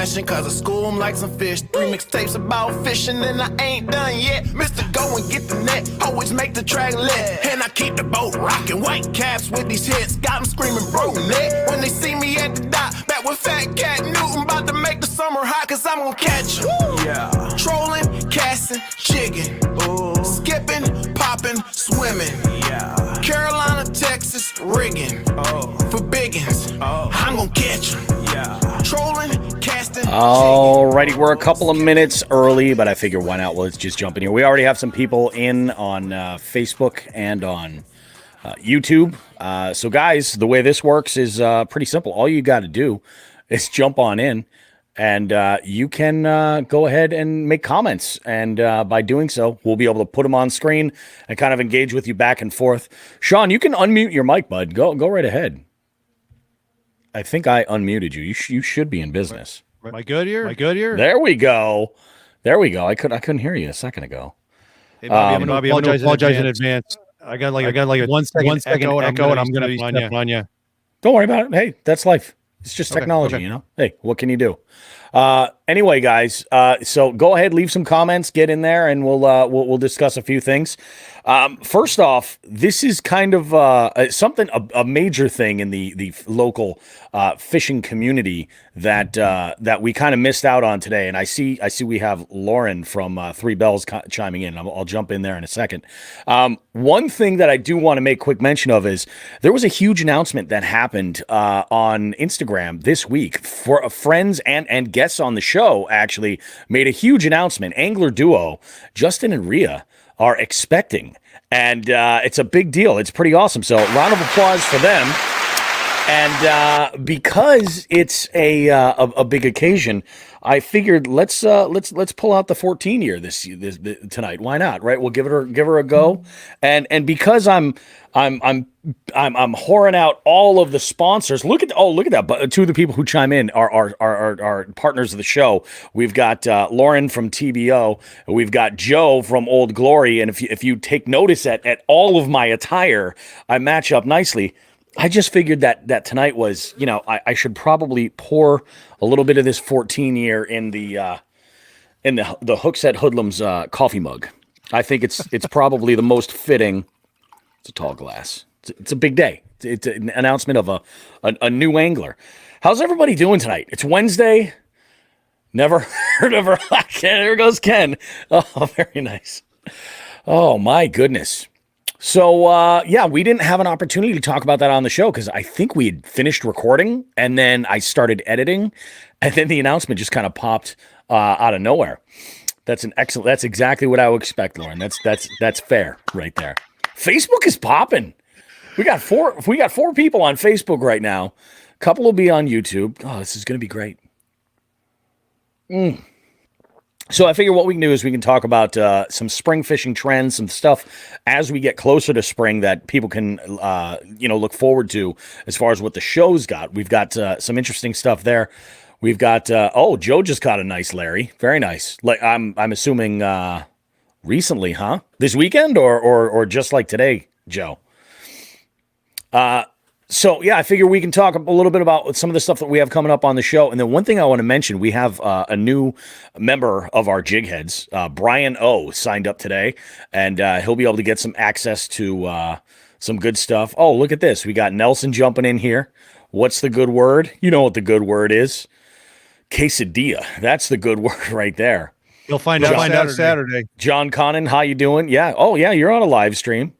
session, cause I school 'em like some fish. 3 mixtapes about fishing, and I ain't done yet. Mr. Go and get the net, always make the track lit. And I keep the boat rocking, white caps with these hits. Got 'em screaming, bro, net. When they see me at the dock, back with Fat Cat Newton, about to make the summer hot, cause I'm gonna catch 'em. Yeah. Trolling, casting, jigging, skipping, popping, swimming. Yeah. Carolina, Texas, rigging. For biggins, I'm gonna catch 'em. Yeah. Trolling, casting. Alrighty, we're a couple of minutes early, but I figure why not? Well, let's just jump in here. We already have some people in on Facebook and on YouTube. So, guys, the way this works is pretty simple. All you got to do is jump on in, and you can go ahead and make comments. And by doing so, we'll be able to put them on screen and kind of engage with you back and forth. Sean, you can unmute your mic, bud. Go right ahead. I think I unmuted you. You should be in business. Am I good here? There we go. I couldn't hear you a second ago. Hey, Bobby, I'm going to apologize in advance. I got like a 1 second echo, and I'm going to be stepping on you. Don't worry about it. Hey, that's life. It's just technology, you know? Hey, what can you do? Anyway, guys, so go ahead, leave some comments, get in there, and we'll discuss a few things. First off, this is kind of a major thing in the local fishing community that we kind of missed out on today. And I see we have Lauren from Three Bells chiming in. I'll jump in there in a second. One thing that I do want to make quick mention of is there was a huge announcement that happened on Instagram this week for friends and guests on the show. Actually made a huge announcement. Angler duo Justin and Rhea are expecting, and it's a big deal. It's pretty awesome. So round of applause for them. And because it's a big occasion, I figured let's pull out the 14 year this tonight. Why not? Right? We'll give her a go. And because I'm whoring out all of the sponsors. Look at that. But two of the people who chime in are partners of the show. We've got Lauren from TBO. We've got Joe from Old Glory. And if you take notice at all of my attire, I match up nicely. I just figured that tonight was, I should probably pour a little bit of this 14 year in the Hookset Hoodlums coffee mug. I think it's probably the most fitting. It's a tall glass. It's a big day. It's an announcement of a new angler. How's everybody doing tonight? It's Wednesday. Never heard of her. There goes Ken. Oh, very nice. Oh, my goodness. So, we didn't have an opportunity to talk about that on the show because I think we had finished recording and then I started editing and then the announcement just kind of popped out of nowhere. That's exactly what I would expect, Lauren. That's fair right there. Facebook is popping. We got four people on Facebook right now. A couple will be on YouTube. Oh, this is going to be great. So I figure what we can do is we can talk about some spring fishing trends, some stuff as we get closer to spring that people can, look forward to as far as what the show's got. We've got some interesting stuff there. We've got, Joe just caught a nice Larry. Very nice. Like I'm assuming recently, huh? This weekend or just like today, Joe? So, I figure we can talk a little bit about some of the stuff that we have coming up on the show. And then one thing I want to mention, we have a new member of our Jig Heads, Brian O, signed up today. And he'll be able to get some access to some good stuff. Oh, look at this. We got Nelson jumping in here. What's the good word? You know what the good word is. Quesadilla. That's the good word right there. You'll find out Saturday. John Connon, how you doing? Yeah. Oh, yeah, you're on a live stream.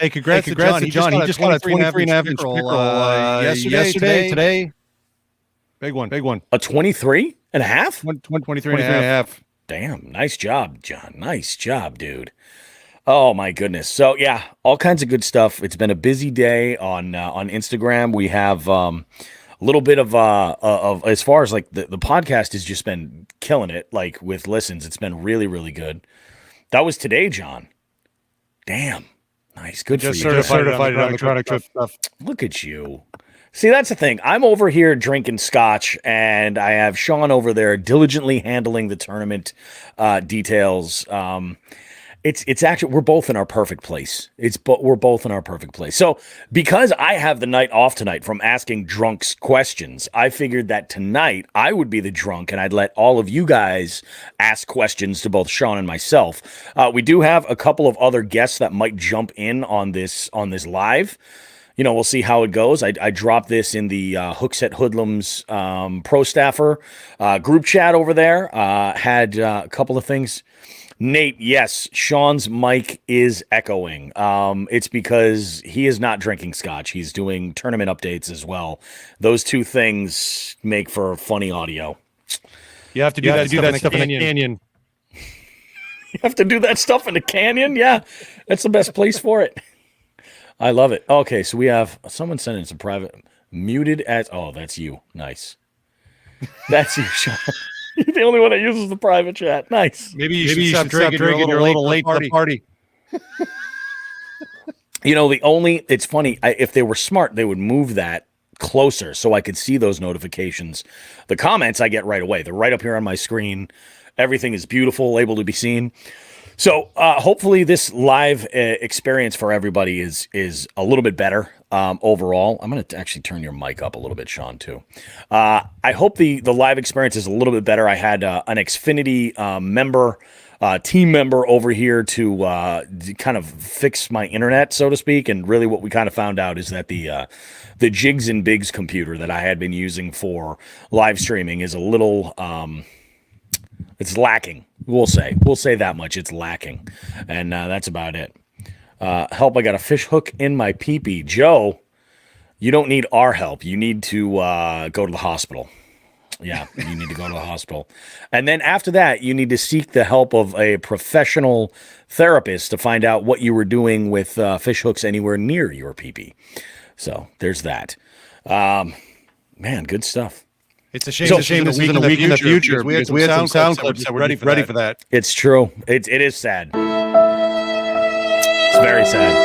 Hey, congrats to John. He just got a 23.5 inch pickerel yesterday, today. Big one. A 23 and a half? 23 and a half. Damn, nice job, John. Nice job, dude. Oh, my goodness. So, all kinds of good stuff. It's been a busy day on Instagram. We have a little bit of as far as like the podcast has just been killing it, like with listens. It's been really, really good. That was today, John. Damn. Nice. Good for you. Certified electronic trip stuff. Look at you. See, that's the thing. I'm over here drinking scotch, and I have Sean over there diligently handling the tournament details. It's actually, we're both in our perfect place. We're both in our perfect place. So because I have the night off tonight from asking drunks questions, I figured that tonight I would be the drunk and I'd let all of you guys ask questions to both Sean and myself. We do have a couple of other guests that might jump in on this live. We'll see how it goes. I dropped this in the Hookset Hoodlums pro staffer group chat over there. Had a couple of things. Nate, yes, Sean's mic is echoing. It's because he is not drinking scotch. He's doing tournament updates as well. Those two things make for funny audio. You have to do that stuff in a canyon. You have to do that stuff in a canyon? Yeah, that's the best place for it. I love it. Okay, so we have someone sending some private muted as. Oh, that's you. Nice. That's you, Sean. You're the only one that uses the private chat. Nice. Maybe you should stop drinking. You're a little late to the party. It's funny. If they were smart, they would move that closer so I could see those notifications. The comments I get right away. They're right up here on my screen. Everything is beautiful, able to be seen. So hopefully this live experience for everybody is a little bit better overall. I'm going to actually turn your mic up a little bit, Sean, too. I hope the live experience is a little bit better. I had an Xfinity team member over here to kind of fix my internet, so to speak. And really what we kind of found out is that the Jigs and Bigs computer that I had been using for live streaming is a little... it's lacking. We'll say that much. It's lacking. And that's about it. Help, I got a fish hook in my pee-pee. Joe, you don't need our help. You need to go to the hospital. Yeah, you need to go to the hospital. And then after that, you need to seek the help of a professional therapist to find out what you were doing with fish hooks anywhere near your pee-pee. So there's that. Man, good stuff. It's a shame this isn't a week in the future. We had some sound clips that were ready for that. It's true. It is sad. It's very sad.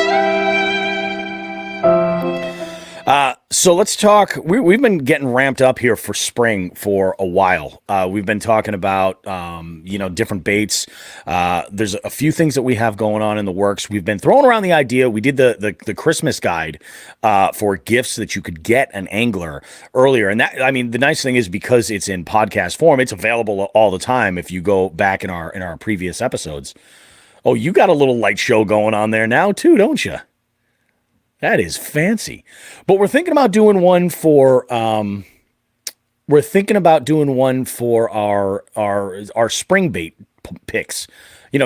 So let's talk. We've been getting ramped up here for spring for a while. We've been talking about, different baits. There's a few things that we have going on in the works. We've been throwing around the idea. We did the Christmas guide for gifts that you could get an angler earlier. And the nice thing is because it's in podcast form, it's available all the time. If you go back in our previous episodes. Oh, you got a little light show going on there now too, don't you? That is fancy. But we're thinking about doing one for our spring bait picks.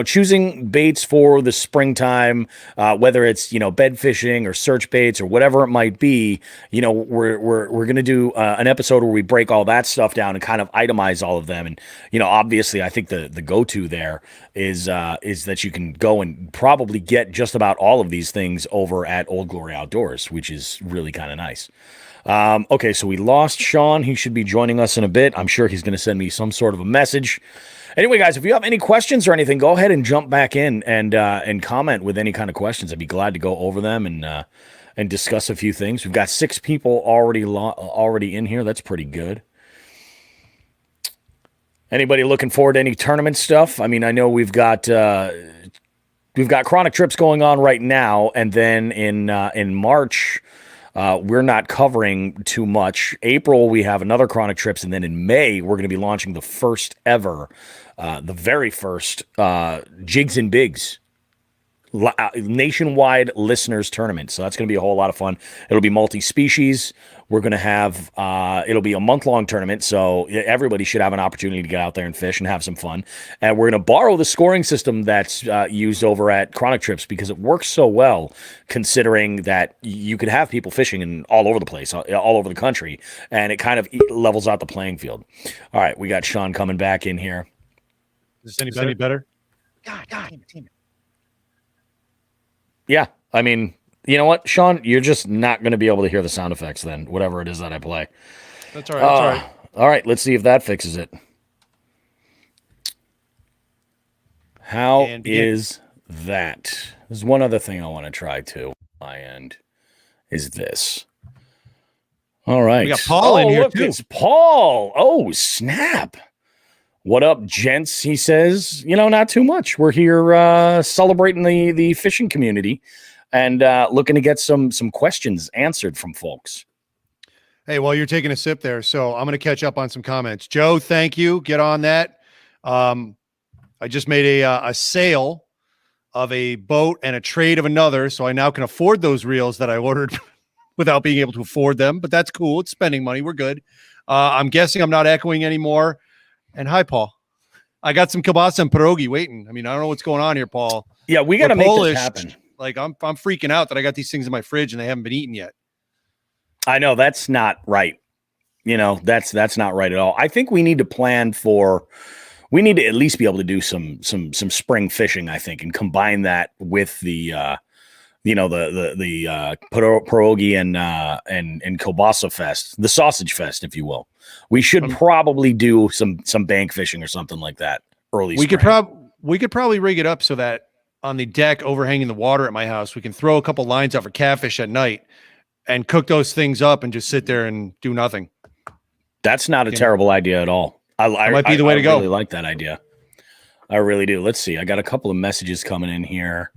Choosing baits for the springtime, whether it's, bed fishing or search baits or whatever it might be, we're going to do an episode where we break all that stuff down and kind of itemize all of them. And, obviously I think the go-to there is that you can go and probably get just about all of these things over at Old Glory Outdoors, which is really kind of nice. Okay, so we lost Sean. He should be joining us in a bit. I'm sure he's going to send me some sort of a message. Anyway, guys, if you have any questions or anything, go ahead and jump back in and comment with any kind of questions. I'd be glad to go over them and discuss a few things. We've got 6 people already in here. That's pretty good. Anybody looking forward to any tournament stuff? I know we've got Chronic Trips going on right now, and then in March. We're not covering too much. April, we have another Chronic Trips, and then in May, we're going to be launching the very first Jigs and Bigs nationwide listeners tournament. So that's going to be a whole lot of fun. It'll be multi-species. We're going to have, it'll be a month-long tournament, so everybody should have an opportunity to get out there and fish and have some fun. And we're going to borrow the scoring system that's used over at Chronic Trips because it works so well, considering that you could have people fishing in all over the place, all over the country, and it kind of levels out the playing field. All right, we got Sean coming back in here. Is this any better? God, damn it. Yeah, you know what, Sean? You're just not going to be able to hear the sound effects then, whatever it is that I play. That's all right. That's all right. All right, let's see if that fixes it. How is that? There's one other thing I want to try too. My end is this. All right. We got Paul in here look, too. It's Paul. Oh, snap. What up, gents? He says, not too much. We're here celebrating the fishing community and looking to get some questions answered from folks. Hey, while you're taking a sip there, so I'm going to catch up on some comments. Joe, thank you. Get on that. I just made a sale of a boat and a trade of another, so I now can afford those reels that I ordered without being able to afford them, but that's cool. It's spending money. We're good. I'm guessing I'm not echoing anymore. And hi, Paul. I got some kielbasa and pierogi waiting. I mean, I don't know what's going on here, Paul. Yeah, we got to make this happen. Like, I'm freaking out that I got these things in my fridge and they haven't been eaten yet. I know that's not right. That's not right at all. I think we need to plan for. We need to at least be able to do some spring fishing, I think, and combine that with the pierogi and kielbasa fest, the sausage fest, if you will. We should probably do some bank fishing or something like that early. We could probably rig it up so that on the deck overhanging the water at my house, we can throw a couple lines out for catfish at night and cook those things up and just sit there and do nothing. That's not a terrible idea at all. That might be the way to go. I really like that idea. I really do. Let's see. I got a couple of messages coming in here.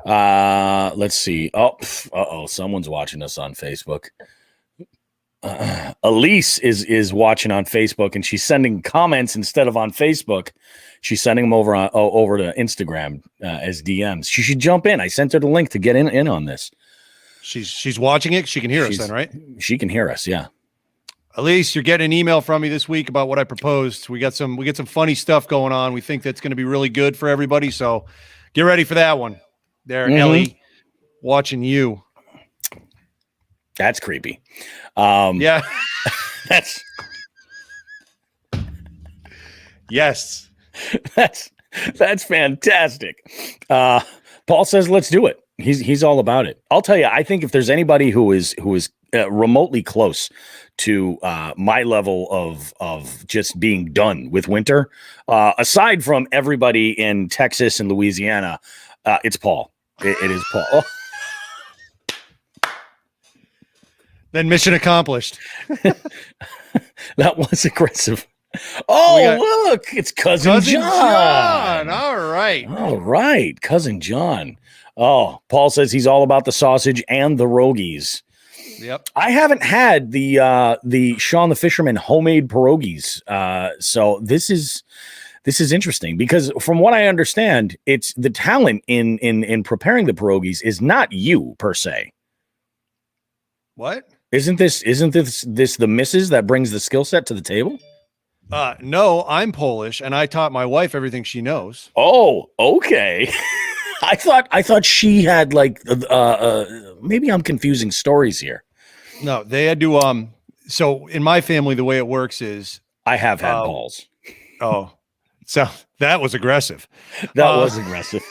Let's see. Oh, someone's watching us on Facebook. Elise is watching on Facebook, and she's sending comments instead of on Facebook. She's sending them over to Instagram as DMs. She should jump in. I sent her the link to get in on this. She's watching it. She can hear us then, right? She can hear us. Yeah. Elise, you're getting an email from me this week about what I proposed. We get some funny stuff going on. We think that's going to be really good for everybody. So get ready for that one. There, Ellie, watching you. That's creepy. Yeah. Yes. That's fantastic. Paul says, let's do it. He's all about it. I'll tell you, I think if there's anybody who is remotely close to my level of just being done with winter, aside from everybody in Texas and Louisiana, it's Paul. It is Paul. Then mission accomplished. That was aggressive. Oh, look, it's Cousin John. All right, Cousin John. Oh, Paul says he's all about the sausage and the pierogies. Yep. I haven't had the Sean the Fisherman homemade pierogies. So this is interesting because from what I understand, it's the talent in preparing the pierogies is not you per se. What? Isn't this the missus that brings the skill set to the table? No, I'm Polish and I taught my wife everything she knows. Oh, okay. I thought she had like maybe I'm confusing stories here. No, they had to so in my family the way it works is I have had balls. Oh. So that was aggressive. That was aggressive.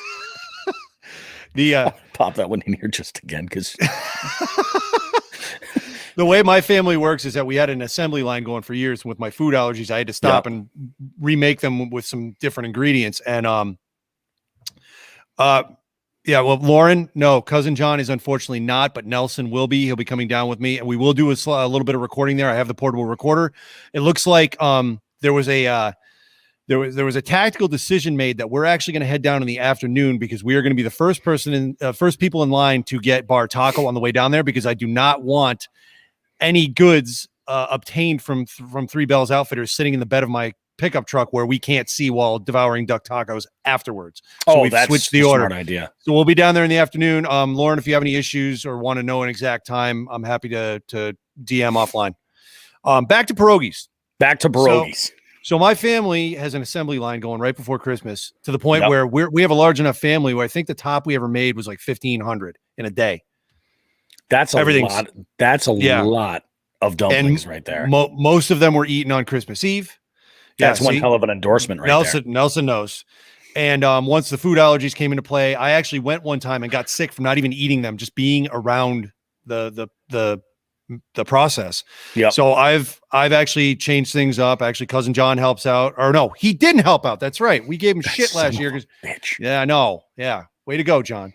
I'll pop that one in here just again cuz the way my family works is that we had an assembly line going for years. With my food allergies, I had to stop and remake them with some different ingredients. And yeah, well, Lauren, no, Cousin John is unfortunately not, but Nelson will be. He'll be coming down with me, and we will do a little bit of recording there. I have the portable recorder. It looks like there was a tactical decision made that we're actually going to head down in the afternoon because we are going to be the first people in line to get bar taco on the way down there because I do not want any goods obtained from Three Bells Outfitters sitting in the bed of my pickup truck where we can't see while devouring duck tacos afterwards. So we've switched the order. Smart idea. So we'll be down there in the afternoon. Lauren, if you have any issues or want to know an exact time, I'm happy to DM offline. Back to pierogies. So my family has an assembly line going right before Christmas to the point where we have a large enough family where I think the top we ever made was like 1,500 in a day. That's a lot. That's a lot of dumplings right there. Most of them were eaten on Christmas Eve. That's one hell of an endorsement there. Nelson knows. And once the food allergies came into play, I actually went one time and got sick from not even eating them, just being around the process. Yeah. So I've actually changed things up. Actually, Cousin John helps out. Or no, he didn't help out. That's right. We gave him shit last year. Bitch. Yeah, I know. Yeah. Way to go, John.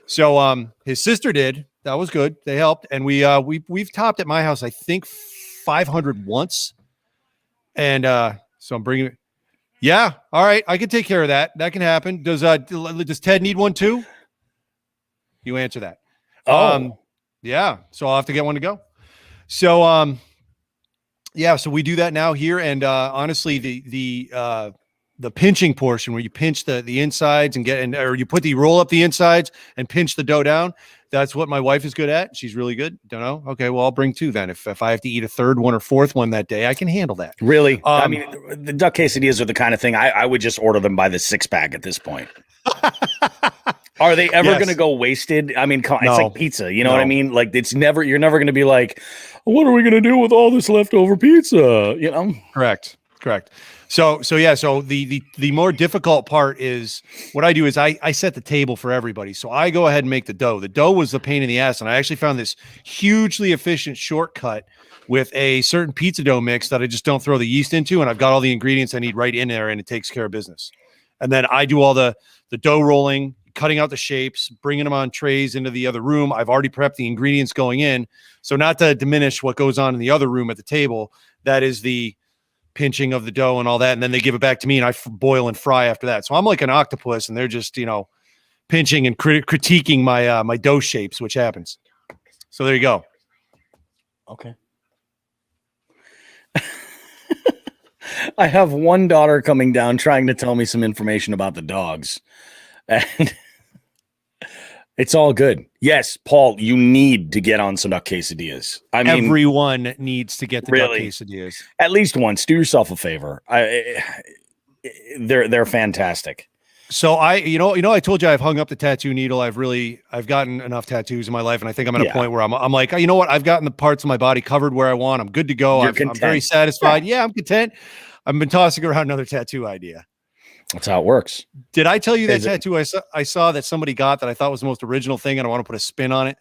So his sister did. That was good. They helped. And we've topped at my house, I think 500 once. And so I'm bringing Yeah. All right. I can take care of that. That can happen. Does Ted need one too? You answer that. Yeah. So I'll have to get one to go. So, yeah, so we do that now here. And, honestly, the pinching portion where you pinch the insides or you put the roll up the insides and pinch the dough down. That's what my wife is good at. She's really good. Don't know. Okay. Well, I'll bring two then. If I have to eat a third one or fourth one that day, I can handle that. Really? I mean, the duck quesadillas are the kind of thing I would just order them by the 6-pack at this point. Are they ever going to go wasted? I mean, it's like pizza. You know what I mean? Like you're never going to be like, what are we going to do with all this leftover pizza? You know? Correct. So yeah. So the more difficult part is what I do is I set the table for everybody. So I go ahead and make the dough. The dough was the pain in the ass. And I actually found this hugely efficient shortcut with a certain pizza dough mix that I just don't throw the yeast into. And I've got all the ingredients I need right in there and it takes care of business. And then I do all the dough rolling, cutting out the shapes, bringing them on trays into the other room. I've already prepped the ingredients going in. So not to diminish what goes on in the other room at the table, that is the pinching of the dough and all that. And then they give it back to me and I boil and fry after that. So I'm like an octopus and they're just, pinching and critiquing my, my dough shapes, which happens. So there you go. Okay. I have one daughter coming down trying to tell me some information about the dogs. And it's all good. Yes, Paul, you need to get on some duck quesadillas. I mean, everyone needs to get the duck quesadillas. At least once. Do yourself a favor. They're fantastic. So I told you I've hung up the tattoo needle. I've gotten enough tattoos in my life, and I think I'm at a point where I'm like, you know what? I've gotten the parts of my body covered where I want. I'm good to go. I'm very satisfied. Yeah, I'm content. I've been tossing around another tattoo idea. That's how it works. Did I tell you that tattoo I saw that somebody got that I thought was the most original thing and I want to put a spin on it?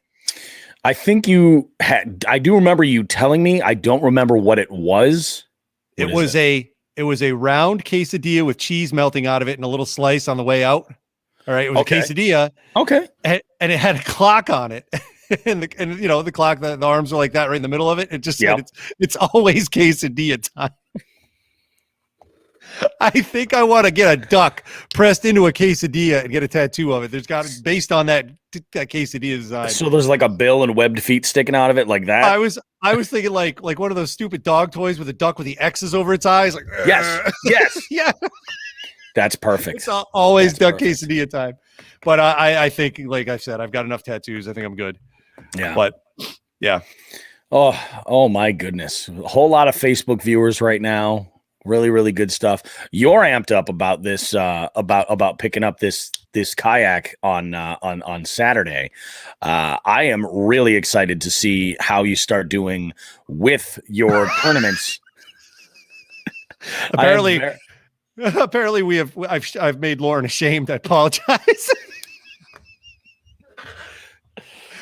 I think you had. I do remember you telling me. I don't remember what it was. It was a round quesadilla with cheese melting out of it and a little slice on the way out. All right, it was a quesadilla. Okay, and it had a clock on it. and the clock, the arms are like that right in the middle of it. It just said it's always quesadilla time. I think I want to get a duck pressed into a quesadilla and get a tattoo of it. There's got based on that quesadilla design. So there's like a bill and webbed feet sticking out of it like that. I was thinking like one of those stupid dog toys with a duck with the X's over its eyes. Like yes, yeah. That's perfect. It's always duck quesadilla time. But I think, like I said, I've got enough tattoos. I think I'm good. Yeah. But yeah. Oh my goodness. A whole lot of Facebook viewers right now. Really, really good stuff. You're amped up about this, about picking up this kayak on Saturday. I am really excited to see how you start doing with your tournaments. Apparently I've made Lauren ashamed. I apologize.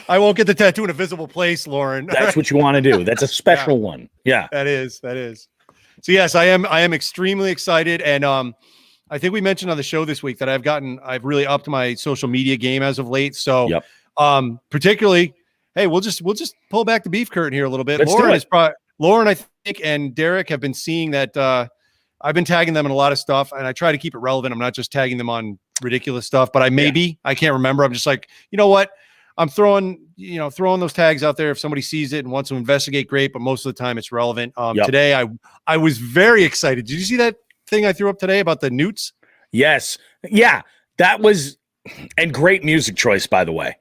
I won't get the tattoo in a visible place, Lauren. That's what you want to do. That's a special one. Yeah, that is. So yes, I am extremely excited. And I think we mentioned on the show this week that I've really upped my social media game as of late. So particularly, hey, we'll just pull back the beef curtain here a little bit. Lauren, I think, and Derek have been seeing that I've been tagging them in a lot of stuff, and I try to keep it relevant. I'm not just tagging them on ridiculous stuff, but I can't remember. I'm just like, you know what? I'm throwing those tags out there. If somebody sees it and wants to investigate, great. But most of the time it's relevant. Today I was very excited. Did you see that thing I threw up today about the newts? Yes. Yeah. That was, and great music choice, by the way.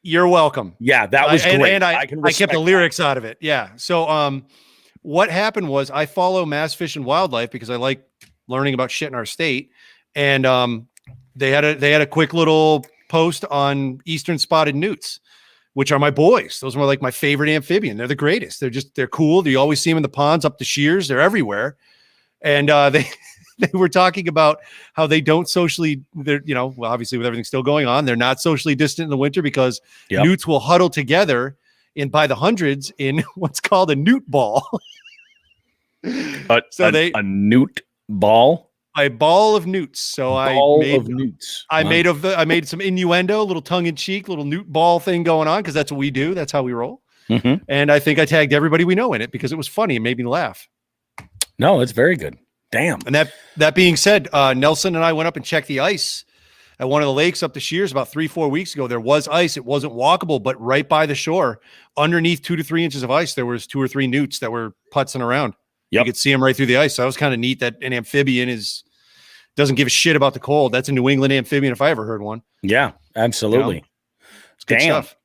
You're welcome. Yeah. That was great. And I kept the lyrics out of it. Yeah. So, what happened was I follow Mass Fish and Wildlife because I like learning about shit in our state. And, they had a quick little post on Eastern spotted newts, which are my boys. Those are like my favorite amphibian. They're the greatest. They're cool. You always see them in the ponds up the shears. They're everywhere. And they were talking about how they don't socially, obviously with everything still going on, they're not socially distant in the winter because newts will huddle together by the hundreds in what's called a newt ball. A newt ball? A ball of newts. So I made some innuendo, a little tongue in cheek, little newt ball thing going on because that's what we do. That's how we roll. Mm-hmm. And I think I tagged everybody we know in it because it was funny and made me laugh. No, it's very good. Damn. And that being said, Nelson and I went up and checked the ice at one of the lakes up the Shears about 3-4 weeks ago. There was ice. It wasn't walkable, but right by the shore, underneath 2 to 3 inches of ice, there was 2 or 3 newts that were putzing around. Yep. You could see them right through the ice. So that was kind of neat that an amphibian doesn't give a shit about the cold. That's a New England amphibian if I ever heard one. Yeah, absolutely. You know? It's good Damn. stuff.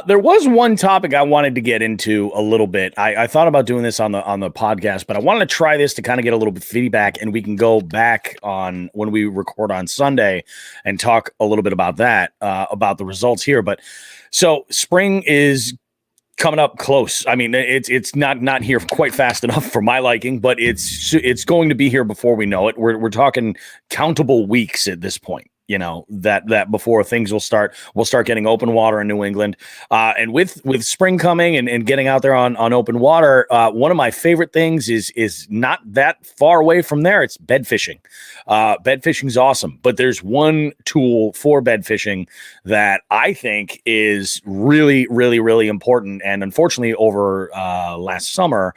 There was one topic I wanted to get into a little bit. I thought about doing this on the podcast, but I wanted to try this to kind of get a little bit of feedback, and we can go back on when we record on Sunday and talk a little bit about that, about the results here. But so spring is coming up close. I mean, it's not here quite fast enough for my liking, but it's going to be here before we know it. We're talking countable weeks at this point. You know, that before things we'll start getting open water in New England. And with spring coming and getting out there on open water, one of my favorite things is not that far away from there. It's bed fishing. Bed fishing is awesome, but there's one tool for bed fishing that I think is really, really, really important. And unfortunately, over last summer,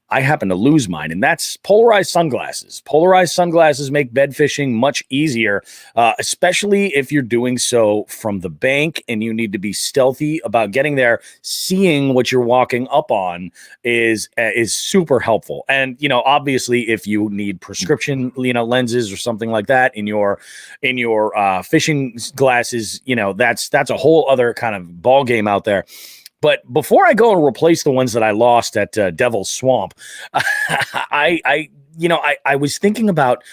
I happened to lose mine, and that's polarized sunglasses. Polarized sunglasses make bed fishing much easier, especially if you're doing so from the bank and you need to be stealthy about getting there. Seeing what you're walking up on is super helpful. And, you know, obviously if you need prescription, you know, lenses or something like that in your fishing glasses, you know, that's a whole other kind of ball game out there. But before I go and replace the ones that I lost at Devil's Swamp, I was thinking about,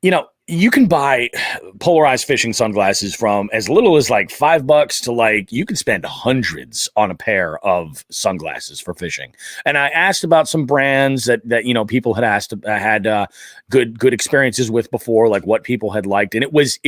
you know, you can buy polarized fishing sunglasses from as little as like $5 to like you can spend hundreds on a pair of sunglasses for fishing. And I asked about some brands that you know people had good experiences with before, like what people had liked, and it was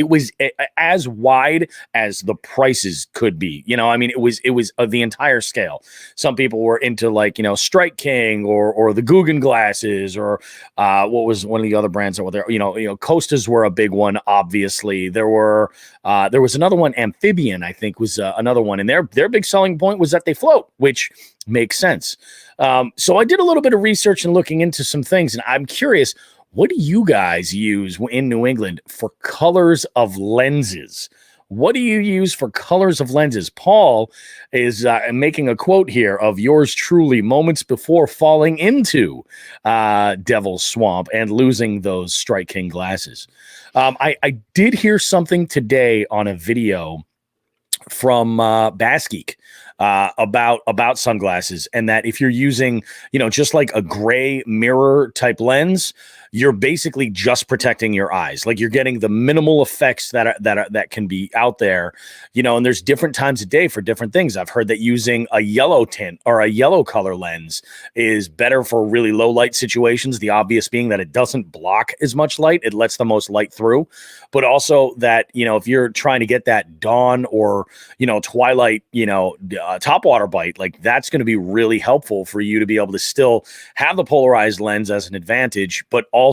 as wide as the prices could be. You know, I mean, it was of the entire scale. Some people were into like, you know, Strike King or the Guggen glasses or what was one of the other brands that were there. You know, Costas were a big one. Obviously, there was another one, Amphibian, I think was another one, and their big selling point was that they float, which makes sense. So I did a little bit of research and looking into some things, and I'm curious, what do you guys use in New England for colors of lenses? What do you use for colors of lenses? Paul is making a quote here of yours truly moments before falling into Devil's Swamp and losing those Strike King glasses. I did hear something today on a video from Bass Geek about sunglasses, and that if you're using, you know, just like a gray mirror type lens, you're basically just protecting your eyes. Like you're getting the minimal effects that can be out there, you know, and there's different times of day for different things. I've heard that using a yellow tint or a yellow color lens is better for really low light situations. The obvious being that it doesn't block as much light. It lets the most light through, but also that, you know, if you're trying to get that dawn or, you know, twilight, you know, topwater bite, like that's going to be really helpful for you to be able to still have the polarized lens as an advantage, but also,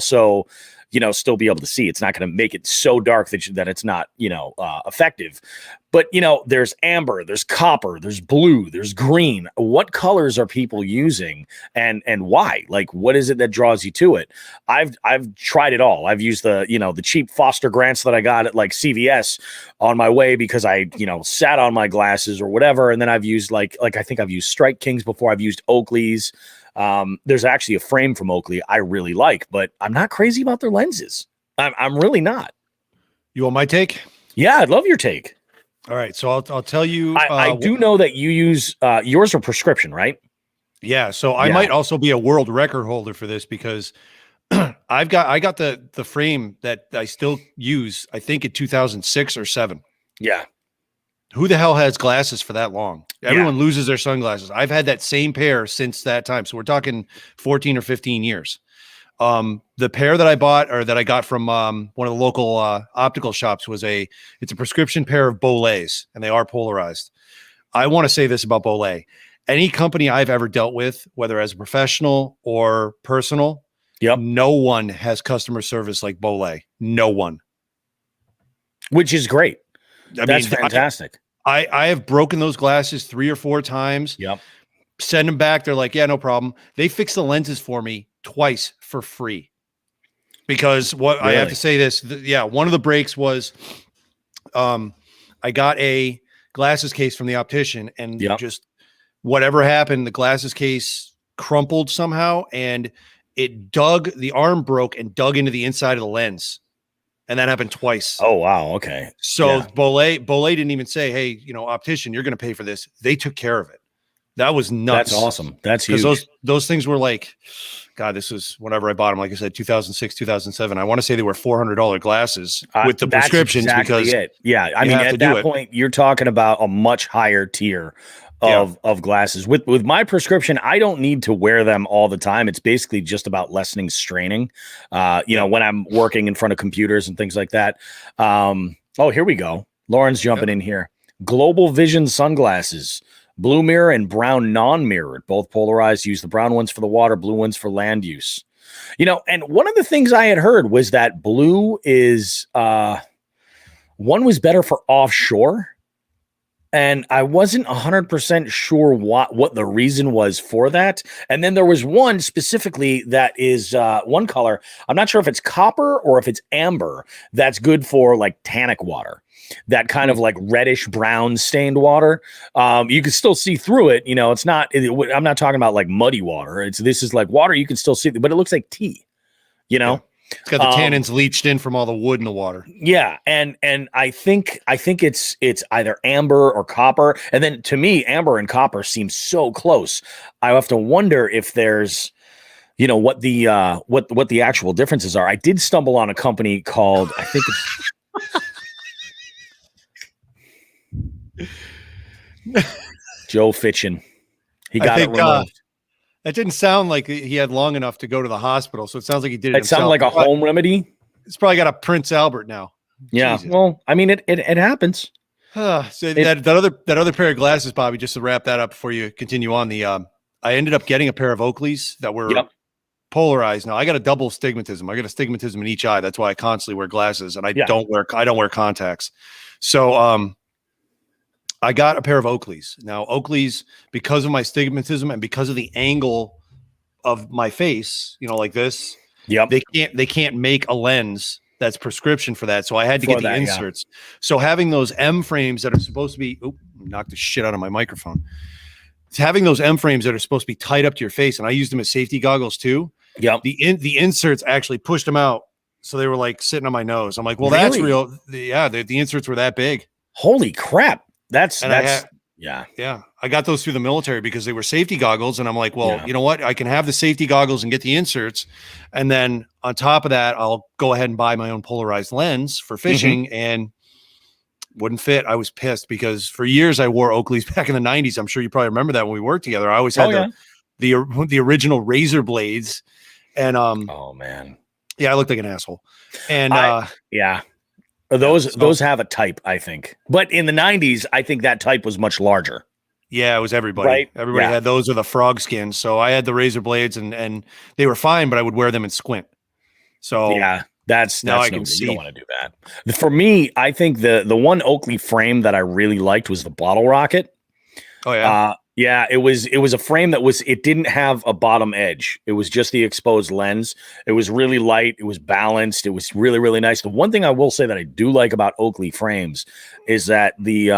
you know, still be able to see. It's not going to make it so dark that it's not, you know, effective. But, you know, there's amber, there's copper, there's blue, there's green. What colors are people using and why? Like, what is it that draws you to it? I've tried it all. I've used the cheap Foster Grants that I got at like CVS on my way because I, you know, sat on my glasses or whatever. And then I've used like I think I've used Strike Kings before. I've used Oakleys. There's actually a frame from Oakley I really like, but I'm not crazy about their lenses. I'm really not. You want my take? Yeah, I'd love your take. All right, so I'll tell you. I do know that you use yours are prescription, right? Yeah, so I might also be a world record holder for this because I got the frame that I still use. I think in 2006 or 7. Yeah. Who the hell has glasses for that long? Everyone loses their sunglasses. I've had that same pair since that time. So we're talking 14 or 15 years. The pair that I bought or that I got from one of the local optical shops it's a prescription pair of Bolets, and they are polarized. I want to say this about Bolet. Any company I've ever dealt with, whether as a professional or personal, no one has customer service like Bolet. No one. Which is great. That's fantastic. I have broken those glasses 3 or 4 times. Yep. Send them back. They're like, yeah, no problem. They fix the lenses for me twice for free. Because what I have to say this, one of the breaks was I got a glasses case from the optician, and just whatever happened, the glasses case crumpled somehow, and the arm broke and dug into the inside of the lens. And that happened twice. Oh, wow. Okay. So Bolay didn't even say, hey, optician, you're going to pay for this. They took care of it. That was nuts. That's awesome. That's huge. Because those things were like, God, this is whenever I bought them, like I said, 2006, 2007. I want to say they were $400 glasses with the prescriptions. Exactly because it. Yeah. I mean, at that point, you're talking about a much higher tier of glasses. With my prescription, I don't need to wear them all the time. It's basically just about lessening straining. When I'm working in front of computers and things like that. Here we go. Lauren's jumping in here. Global Vision sunglasses. Blue mirror and brown non-mirrored, both polarized. Use the brown ones for the water, blue ones for land use. And one of the things I had heard was that blue is one was better for offshore. And I wasn't 100% sure what the reason was for that. And then there was one specifically that is one color. I'm not sure if it's copper or if it's amber. That's good for like tannic water. That kind of like reddish brown stained water. You can still see through it. It's not. I'm not talking about like muddy water. This is like water you can still see, but it looks like tea. Yeah. It's got the tannins leached in from all the wood in the water. Yeah, and I think it's either amber or copper. And then to me, amber and copper seem so close. I have to wonder if there's, what the actual differences are. I did stumble on a company called, I think it's Joe Fitchin. He got it removed. That didn't sound like he had long enough to go to the hospital, so it sounds like he did it himself. It sounded like a home remedy. It's probably got a Prince Albert now. Yeah, Jesus. Well, I mean, it happens. That other pair of glasses, Bobby. Just to wrap that up before you continue on, I ended up getting a pair of Oakleys that were polarized. Now I got a double stigmatism. I got a stigmatism in each eye. That's why I constantly wear glasses, and I don't wear contacts. So I got a pair of Oakleys. Now, Oakleys, because of my stigmatism and because of the angle of my face, like this, they can't make a lens that's prescription for that. So I had to get the inserts. Yeah. So having those M frames that are supposed to be, knocked the shit out of my microphone. Having those M frames that are supposed to be tied up to your face, and I used them as safety goggles too. Yeah. The inserts actually pushed them out, so they were like sitting on my nose. I'm like, well, really? That's real. The inserts were that big. Holy crap. I got those through the military because they were safety goggles. And I'm like, well, you know what? I can have the safety goggles and get the inserts. And then on top of that, I'll go ahead and buy my own polarized lens for fishing and wouldn't fit. I was pissed because for years I wore Oakleys back in the 90s. I'm sure you probably remember that when we worked together. I always had the original razor blades. And oh man. Yeah, I looked like an asshole. And Those have a type, I think. But in the 90s, I think that type was much larger. Yeah, it was everybody. Right? Everybody had those with the frog skin. So I had the razor blades and they were fine, but I would wear them and squint. So that's I can see. You don't want to do that. For me, I think the one Oakley frame that I really liked was the Bottle Rocket. Oh yeah. It was a frame it didn't have a bottom edge. It was just the exposed lens. It was really light. It was balanced. It was really, really nice. The one thing I will say that I do like about Oakley frames is that the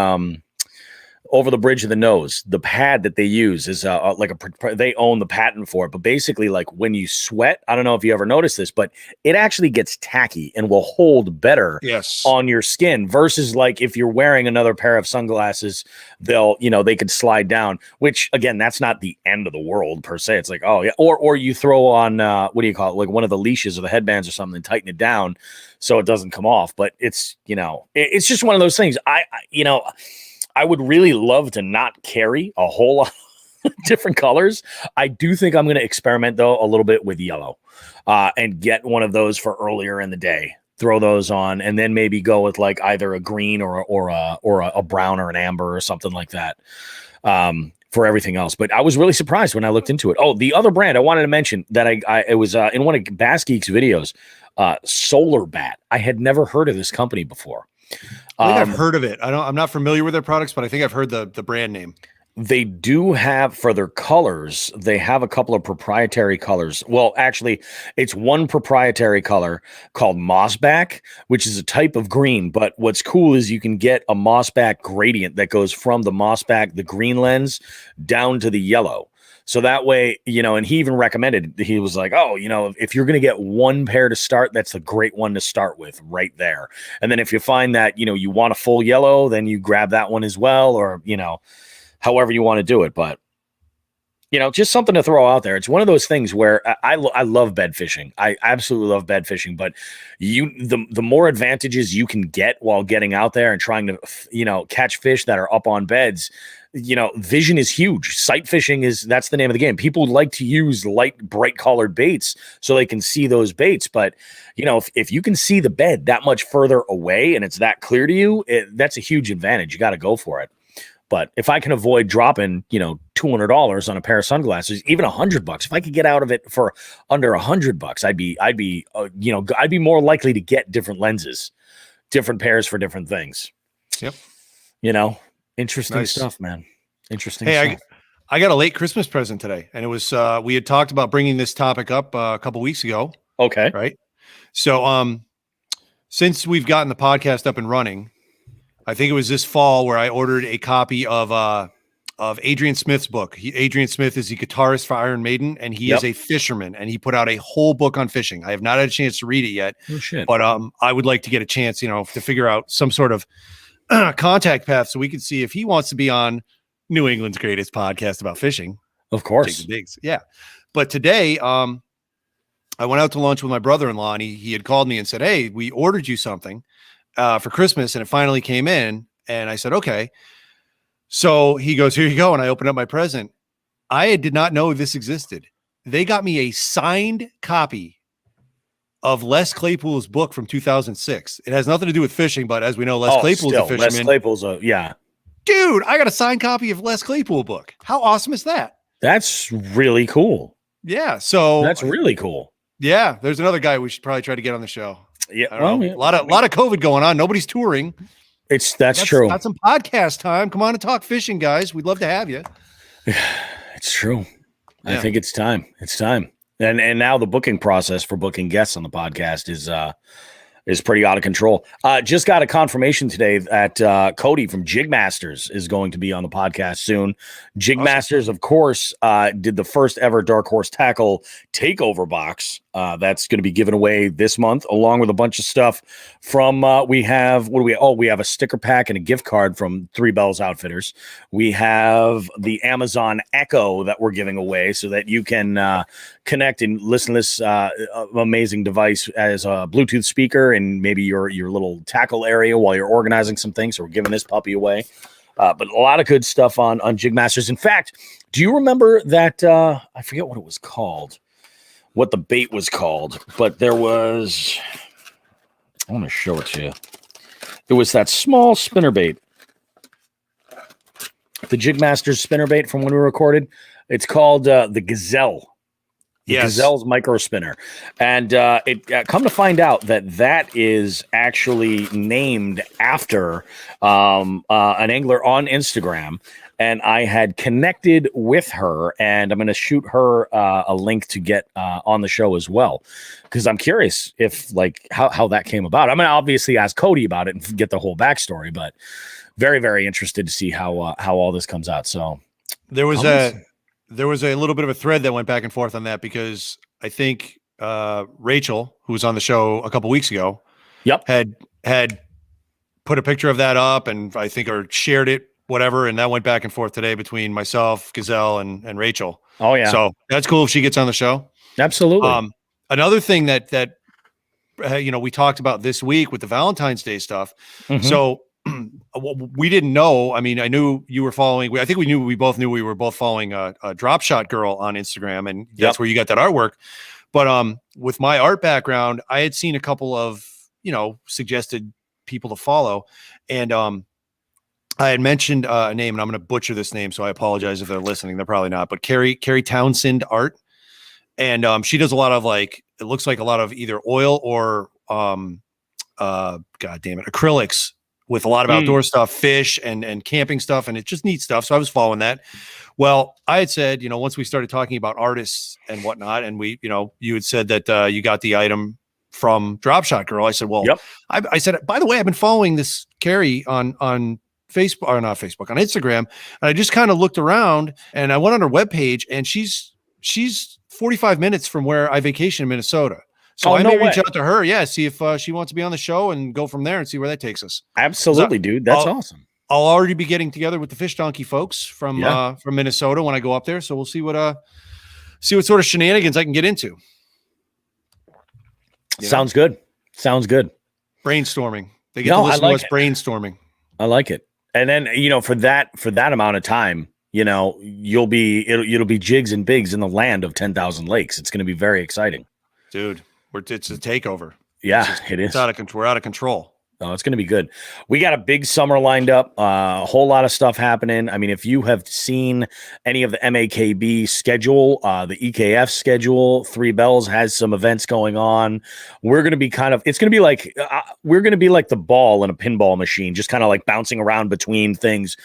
over the bridge of the nose, the pad that they use is they own the patent for it. But basically, like when you sweat, I don't know if you ever noticed this, but it actually gets tacky and will hold better on your skin versus like if you're wearing another pair of sunglasses, they could slide down, which again, that's not the end of the world per se. It's like, oh yeah. Or you throw on, what do you call it? Like one of the leashes or the headbands or something and tighten it down so it doesn't come off. But it's, it's just one of those things. I would really love to not carry a whole lot of different colors. I do think I'm going to experiment, though, a little bit with yellow and get one of those for earlier in the day. Throw those on and then maybe go with like either a green or a brown or an amber or something like that for everything else. But I was really surprised when I looked into it. Oh, the other brand I wanted to mention that it was in one of Bass Geek's videos, Solar Bat. I had never heard of this company before. I think I've heard of it. I'm not familiar with their products, but I think I've heard the brand name. They do have for their colors, they have a couple of proprietary colors. Well, actually, it's one proprietary color called mossback, which is a type of green. But what's cool is you can get a mossback gradient that goes from the mossback, the green lens, down to the yellow. So that way, and he even recommended, he was like, oh, if you're going to get one pair to start, that's a great one to start with right there. And then if you find that, you want a full yellow, then you grab that one as well, or, however you want to do it. But, just something to throw out there. It's one of those things where I love bed fishing. I absolutely love bed fishing, but the more advantages you can get while getting out there and trying to, catch fish that are up on beds, vision is huge. Sight fishing that's the name of the game. People like to use light, bright colored baits so they can see those baits. But, if you can see the bed that much further away and it's that clear to you, that's a huge advantage. You got to go for it. But if I can avoid dropping, $200 on a pair of sunglasses, even $100, if I could get out of it for under $100, I'd be more likely to get different lenses, different pairs for different things. Yep. Interesting stuff, man. Interesting stuff. Stuff. I got a late Christmas present today, and it was we had talked about bringing this topic up a couple weeks ago. Okay. Right. So since we've gotten the podcast up and running, I think it was this fall where I ordered a copy of Adrian Smith's book. Adrian Smith is the guitarist for Iron Maiden, and he is a fisherman, and he put out a whole book on fishing. I have not had a chance to read it yet, but I would like to get a chance, to figure out some sort of contact path so we can see if he wants to be on New England's greatest podcast about fishing. Of course. Diggs. Yeah. But today, I went out to lunch with my brother-in-law, and he had called me and said, hey, we ordered you something for Christmas, and it finally came in. And I said, okay. So he goes, here you go. And I opened up my present. I did not know this existed. They got me a signed copy of Les Claypool's book from 2006. It has nothing to do with fishing, but as we know, Les Claypool's a fisherman. Les Claypool's Dude, I got a signed copy of Les Claypool book. How awesome is that? That's really cool. Yeah. So that's really cool. Yeah. There's another guy we should probably try to get on the show. Yeah. A lot of COVID going on. Nobody's touring. That's true. Got some podcast time. Come on and talk fishing, guys. We'd love to have you. It's true. Yeah. I think it's time. It's time. And now the booking process for booking guests on the podcast is pretty out of control. Just got a confirmation today that Cody from Jigmasters is going to be on the podcast soon. Jigmasters, of course, did the first ever Dark Horse Tackle takeover box. That's going to be given away this month, along with a bunch of stuff from we have a sticker pack and a gift card from Three Bells Outfitters. We have the Amazon Echo that we're giving away so that you can connect and listen to this amazing device as a Bluetooth speaker and maybe your little tackle area while you're organizing some things. So we're giving this puppy away. But a lot of good stuff on Jigmasters. In fact, do you remember that I forget what it was called? What the bait was called, but there was, I want to show it to you. It was that small spinnerbait, the Jigmasters spinnerbait from when we recorded. It's called the Gazelle. Yes. Gazelle's micro spinner. And it come to find out that is actually named after an angler on Instagram. And I had connected with her, and I'm going to shoot her a link to get on the show as well, because I'm curious if how that came about. I'm going to obviously ask Cody about it and get the whole backstory, but very, very interested to see how all this comes out. So there was a little bit of a thread that went back and forth on that, because I think Rachel, who was on the show a couple weeks ago, had put a picture of that up, and I think or shared it. Whatever, and that went back and forth today between myself, Gazelle, and Rachel. Oh yeah, so that's cool if she gets on the show. Absolutely. Another thing that we talked about this week with the Valentine's Day stuff. Mm-hmm. So we didn't know. I mean, I knew you were following. I think we both knew we were both following a Drop Shot Girl on Instagram, and that's where you got that artwork. But with my art background, I had seen a couple of suggested people to follow, and I had mentioned a name, and I'm going to butcher this name, so I apologize if they're listening. They're probably not, but Carrie Townsend art. And she does a lot of it looks like a lot of either oil or God damn it, acrylics with a lot of outdoor stuff, fish and camping stuff, and it's just neat stuff. So I was following that. Well, I had said, once we started talking about artists and whatnot, and we, you had said that you got the item from Drop Shot Girl. I said, well, Yep. I said, by the way, I've been following this Carrie on Facebook, or not Facebook, on Instagram, and I just kind of looked around and I went on her webpage, and she's 45 minutes from where I vacation in Minnesota. So I may reach out to her, see if she wants to be on the show and go from there and see where that takes us. Absolutely, dude. That's awesome. I'll already be getting together with the Fish Donkey folks from Minnesota when I go up there. So we'll see what sort of shenanigans I can get into. Sounds good. Sounds good. Brainstorming. They get to listen to us brainstorming. I like it. And then, for that amount of time, it'll be jigs and bigs in the land of 10,000 lakes. It's going to be very exciting. Dude, it's a takeover. Yeah, it is. It's out of control. We're out of control. Oh, it's going to be good. We got a big summer lined up, a whole lot of stuff happening. I mean, if you have seen any of the MAKB schedule, the EKF schedule, Three Bells has some events going on. We're going to be we're going to be like the ball in a pinball machine, just kind of like bouncing around between things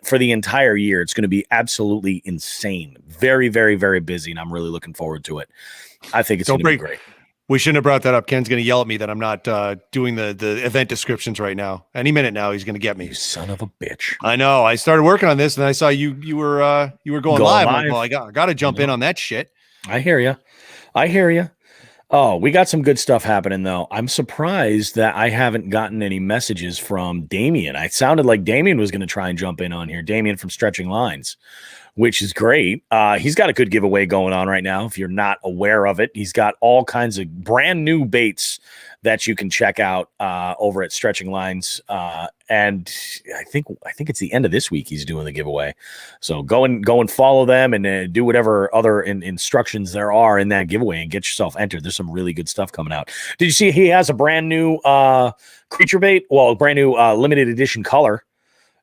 for the entire year. It's going to be absolutely insane. Very, very, very busy. And I'm really looking forward to it. I think it's going to be great. We shouldn't have brought that up. Ken's going to yell at me that I'm not doing the event descriptions right now. Any minute now, he's going to get me. You son of a bitch. I know. I started working on this, and I saw you were going live. I'm like, well, I got to jump in on that shit. I hear you. Oh, we got some good stuff happening, though. I'm surprised that I haven't gotten any messages from Damien. I sounded like Damien was going to try and jump in on here. Damien from Stretching Lines, which is great. He's got a good giveaway going on right now. If you're not aware of it, he's got all kinds of brand new baits that you can check out over at Stretching Lines. And I think it's the end of this week he's doing the giveaway. So go and follow them and do whatever other instructions there are in that giveaway and get yourself entered. There's some really good stuff coming out. Did you see he has a brand new creature bait? Well, brand new limited edition color.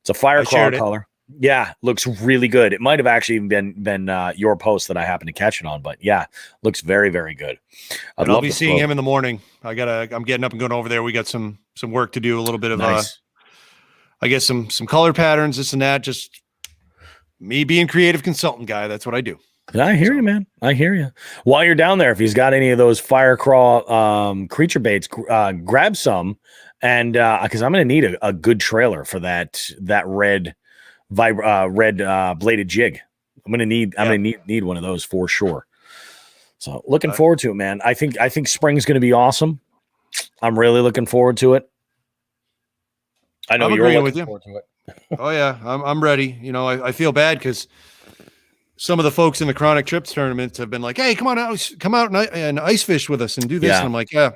It's a fire claw color. Yeah, looks really good. It might have actually been your post that I happened to catch it on, but yeah, looks very, very good. I'll be seeing him in the morning. I'm getting up and going over there. We got some work to do, a little bit of nice. I guess some color patterns, this and that. Just me being creative consultant guy. That's what I do. I hear you, man. I hear you. While you're down there, if he's got any of those fire crawl creature baits, grab some, and because I'm going to need a good trailer for that red bladed jig. I'm gonna need one of those for sure. So looking forward to it, man. I think spring's gonna be awesome. I'm really looking forward to it. I know you're looking forward to it. Oh yeah, I'm ready. I feel bad because some of the folks in the Chronic Trips tournaments have been like, "Hey, come out and ice fish with us and do this." Yeah. And I'm like, "Yeah."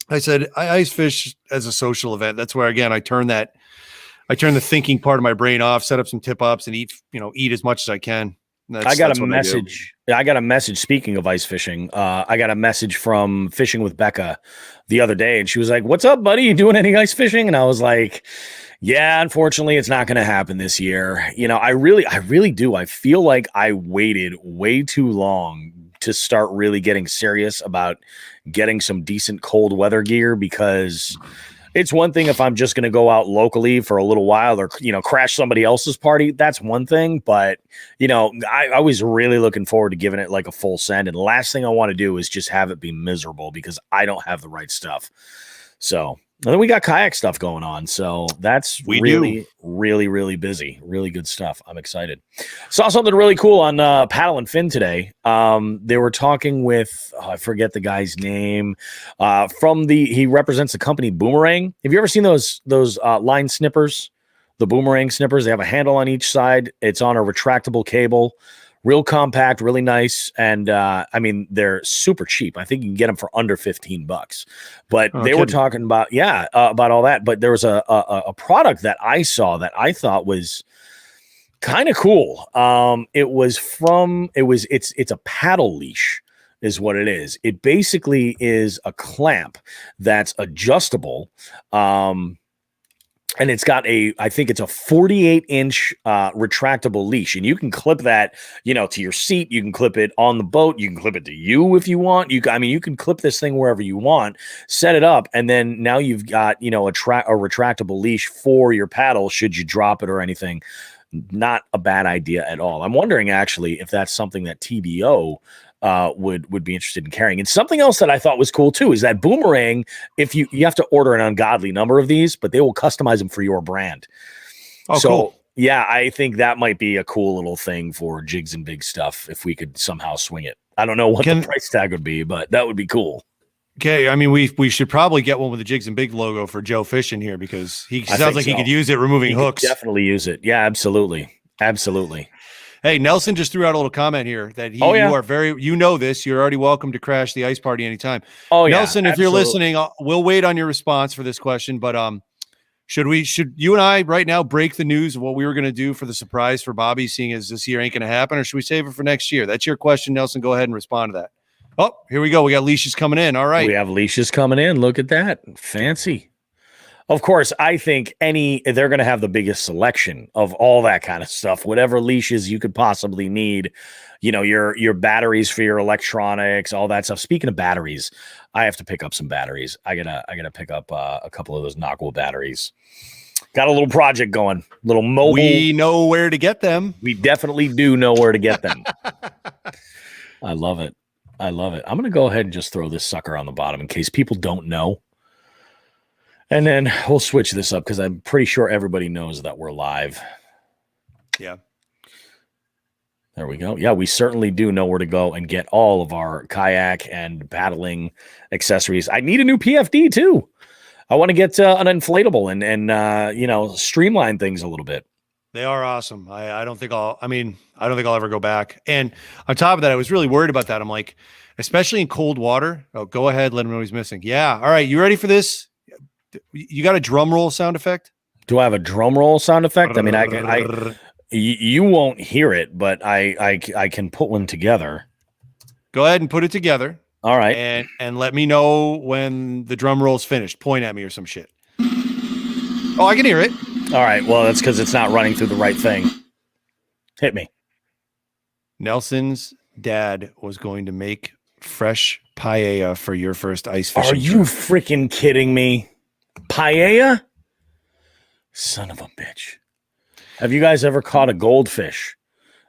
I said, "I ice fish as a social event." That's where again I turn the thinking part of my brain off, set up some tip ups, and eat as much as I can. I got a message. I got a message. Speaking of ice fishing, I got a message from Fishing with Becca the other day, and she was like, "What's up, buddy? You doing any ice fishing?" And I was like, "Yeah, unfortunately, it's not going to happen this year." I really do. I feel like I waited way too long to start really getting serious about getting some decent cold weather gear, because it's one thing if I'm just going to go out locally for a little while or, crash somebody else's party. That's one thing. But, I was really looking forward to giving it like a full send. And the last thing I want to do is just have it be miserable because I don't have the right stuff. So, and then we got kayak stuff going on. So that's really, really busy. Really good stuff. I'm excited. Saw something really cool on Paddle and Fin today. They were talking with, I forget the guy's name, he represents the company Boomerang. Have you ever seen those line snippers? The Boomerang snippers, they have a handle on each side. It's on a retractable cable. Real compact, really nice, and they're super cheap. I think you can get them for under $15. But they were talking about about all that. But there was a product that I saw that I thought was kind of cool. It's a paddle leash, is what it is. It basically is a clamp that's adjustable. and it's got I think it's a 48-inch retractable leash, and you can clip that, to your seat. You can clip it on the boat. You can clip it to you if you want. You can clip this thing wherever you want, set it up, and then now you've got, a retractable leash for your paddle should you drop it or anything. Not a bad idea at all. I'm wondering actually if that's something that TBO would be interested in carrying. And something else that I thought was cool too is that Boomerang, if you have to order an ungodly number of these, but they will customize them for your brand. Oh, so cool. Yeah, I think that might be a cool little thing for Jigs and Big stuff if we could somehow swing it. I don't know what the price tag would be, but that would be cool. Okay, I mean we should probably get one with the Jigs and Big logo for Joe Fish in here because he sounds like he could use it removing hooks. Definitely use it. Yeah, absolutely. Hey, Nelson just threw out a little comment here that you are very, this. You're already welcome to crash the ice party anytime. Oh yeah, Nelson, if you're listening, we'll wait on your response for this question. But should you and I right now break the news of what we were going to do for the surprise for Bobby, seeing as this year ain't going to happen, or should we save it for next year? That's your question, Nelson. Go ahead and respond to that. Oh, here we go. We got leashes coming in. All right, we have leashes coming in. Look at that, fancy. Of course, I think they're going to have the biggest selection of all that kind of stuff. Whatever leashes you could possibly need, your batteries for your electronics, all that stuff. Speaking of batteries, I have to pick up some batteries. I gotta pick up a couple of those Nockwell batteries. Got a little project going, little mobile. We know where to get them. We definitely do know where to get them. I love it. I'm going to go ahead and just throw this sucker on the bottom in case people don't know. And then we'll switch this up because I'm pretty sure everybody knows that we're live. Yeah. There we go. Yeah, we certainly do know where to go and get all of our kayak and paddling accessories. I need a new PFD too. I want to get an inflatable and streamline things a little bit. They are awesome. I don't think I'll ever go back. And on top of that, I was really worried about that. I'm like, especially in cold water. Oh, go ahead. Let him know he's missing. Yeah. All right. You ready for this? You got a drum roll sound effect? Do I have a drum roll sound effect? I mean, you won't hear it, but I can put one together. Go ahead and put it together. All right. And let me know when the drum roll's finished. Point at me or some shit. Oh, I can hear it. All right. Well, that's because it's not running through the right thing. Hit me. Nelson's dad was going to make fresh paella for your first ice fishing. Are you freaking kidding me? Paella? Son of a bitch. Have you guys ever caught a goldfish?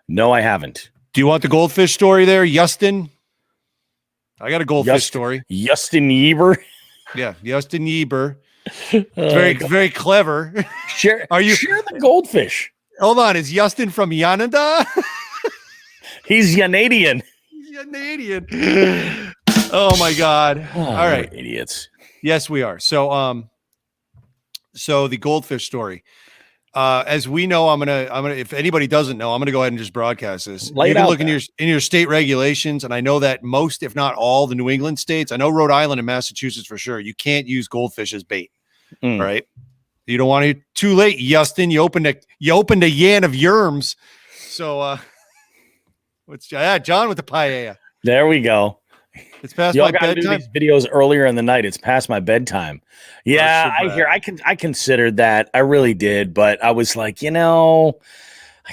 No, I haven't. Do you want the goldfish story there, Justin? I got a goldfish story. Justin Yeber? Yeah, Justin Yeber. It's very clever. Share the goldfish. Hold on, is Justin from Canada? He's Canadian. Oh my God. Oh, all right. Idiots. Yes, we are. So the goldfish story. As we know, I'm gonna if anybody doesn't know, I'm gonna go ahead and just broadcast this. You can look in your state regulations, and I know that most, if not all, the New England states, I know Rhode Island and Massachusetts for sure, you can't use goldfish as bait. Right? You don't want to. Too late, Justin. You opened a yan of yerms. So John with the paella. There we go. It's past my bedtime. Do these videos earlier in the night. It's past my bedtime. Yeah, I considered that. I really did, but I was like, I got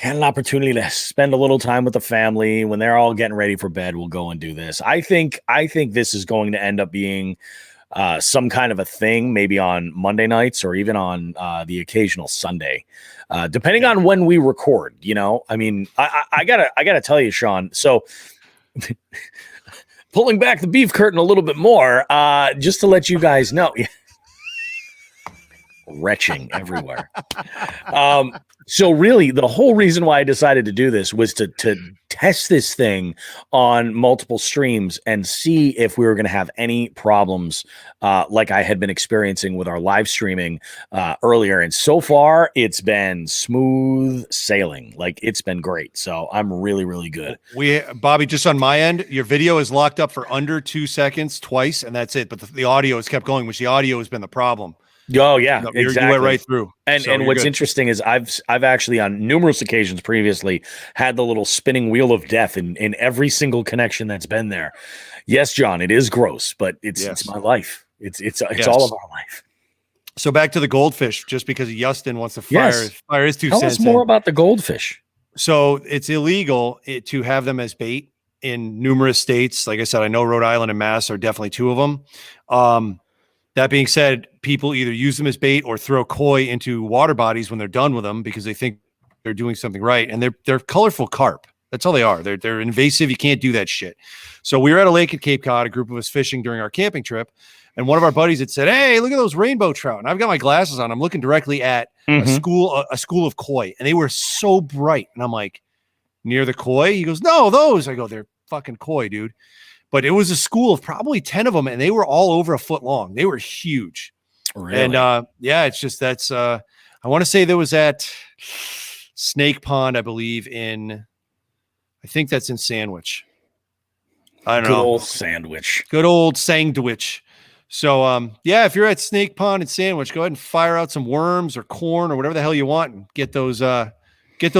an opportunity to spend a little time with the family. When they're all getting ready for bed, we'll go and do this. I think this is going to end up being some kind of a thing, maybe on Monday nights or even on the occasional Sunday, depending on when we record. I mean, I gotta tell you, Sean. So. Pulling back the beef curtain a little bit more, just to let you guys know. Retching everywhere. So really, the whole reason why I decided to do this was to test this thing on multiple streams and see if we were going to have any problems like I had been experiencing with our live streaming earlier. And so far, it's been smooth sailing. Like, it's been great. So I'm really, really good. Bobby, just on my end, your video is locked up for under 2 seconds twice, and that's it. But the audio has kept going, which the audio has been the problem. Oh yeah, exactly. You went right through. And what's interesting is I've actually on numerous occasions previously had the little spinning wheel of death in every single connection that's been there. Yes, John, it is gross, but it's my life. It's all of our life. So back to the goldfish, just because Justin wants to fire his 2 Tell cents us more in. about the goldfish. So it's illegal to have them as bait in numerous states. Like I said, I know Rhode Island and Mass are definitely 2 of them. That being said, people either use them as bait or throw koi into water bodies when they're done with them because they think they're doing something right. And they're colorful carp. That's all they are. They're invasive. You can't do that shit. So we were at a lake at Cape Cod, a group of us fishing during our camping trip. And one of our buddies had said, "Hey, look at those rainbow trout." And I've got my glasses on. I'm looking directly at a school of koi. And they were so bright. And I'm like, near the koi? He goes, "No, those." I go, "They're fucking koi, dude." But it was a school of probably 10 of them. And they were all over a foot long. They were huge. Really? And it's just I want to say there was at Snake Pond, I believe, I think that's in Sandwich. I don't know. Good old Sandwich. Good old Sandwich. So, if you're at Snake Pond and Sandwich, go ahead and fire out some worms or corn or whatever the hell you want and get those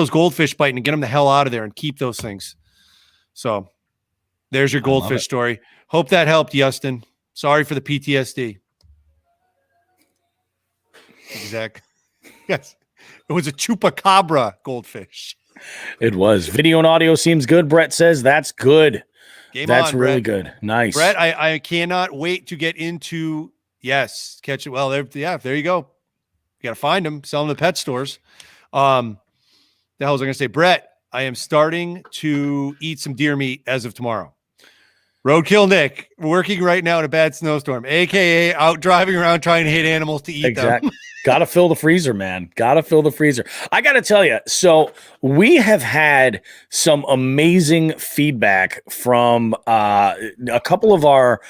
goldfish biting and get them the hell out of there and keep those things. So there's your goldfish story. Hope that helped, Justin. Sorry for the PTSD. Exactly. Yes. It was a chupacabra goldfish. It was. Video and audio seems good. Brett says that's good. That's on, really Brett. good. Nice. Brett, I cannot wait to get into catch it. Well, there you go. You got to find them, sell them at pet stores. The hell was I going to say? Brett, I am starting to eat some deer meat as of tomorrow. Roadkill Nick, working right now in a bad snowstorm, aka out driving around trying to hit animals to eat them. Got to fill the freezer, man. Got to fill the freezer. I got to tell you, so we have had some amazing feedback from a couple of our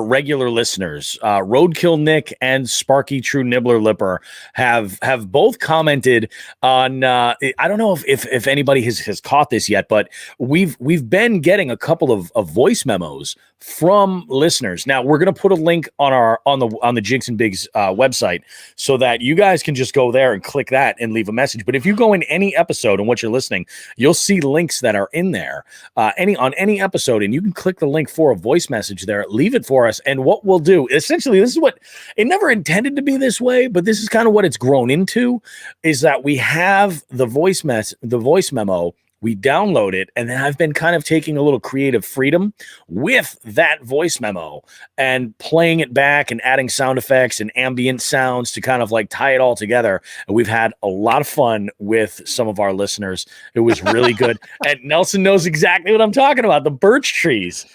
regular listeners. Roadkill Nick and Sparky True Nibbler Lipper have both commented on. I don't know if anybody has caught this yet, but we've been getting a couple of voice memos from listeners. Now we're going to put a link on the Jigs and Bigs website so that you guys can just go there and click that and leave a message. But if you go in any episode and what you're listening, you'll see links that are in there on any episode, and you can click the link for a voice message there. Leave it for us, and what we'll do, essentially, this is what it never intended to be this way, but this is kind of what it's grown into, is that we have the voice memo. We download it, and then I've been kind of taking a little creative freedom with that voice memo and playing it back and adding sound effects and ambient sounds to kind of like tie it all together. And we've had a lot of fun with some of our listeners. It was really good. And Nelson knows exactly what I'm talking about, the birch trees.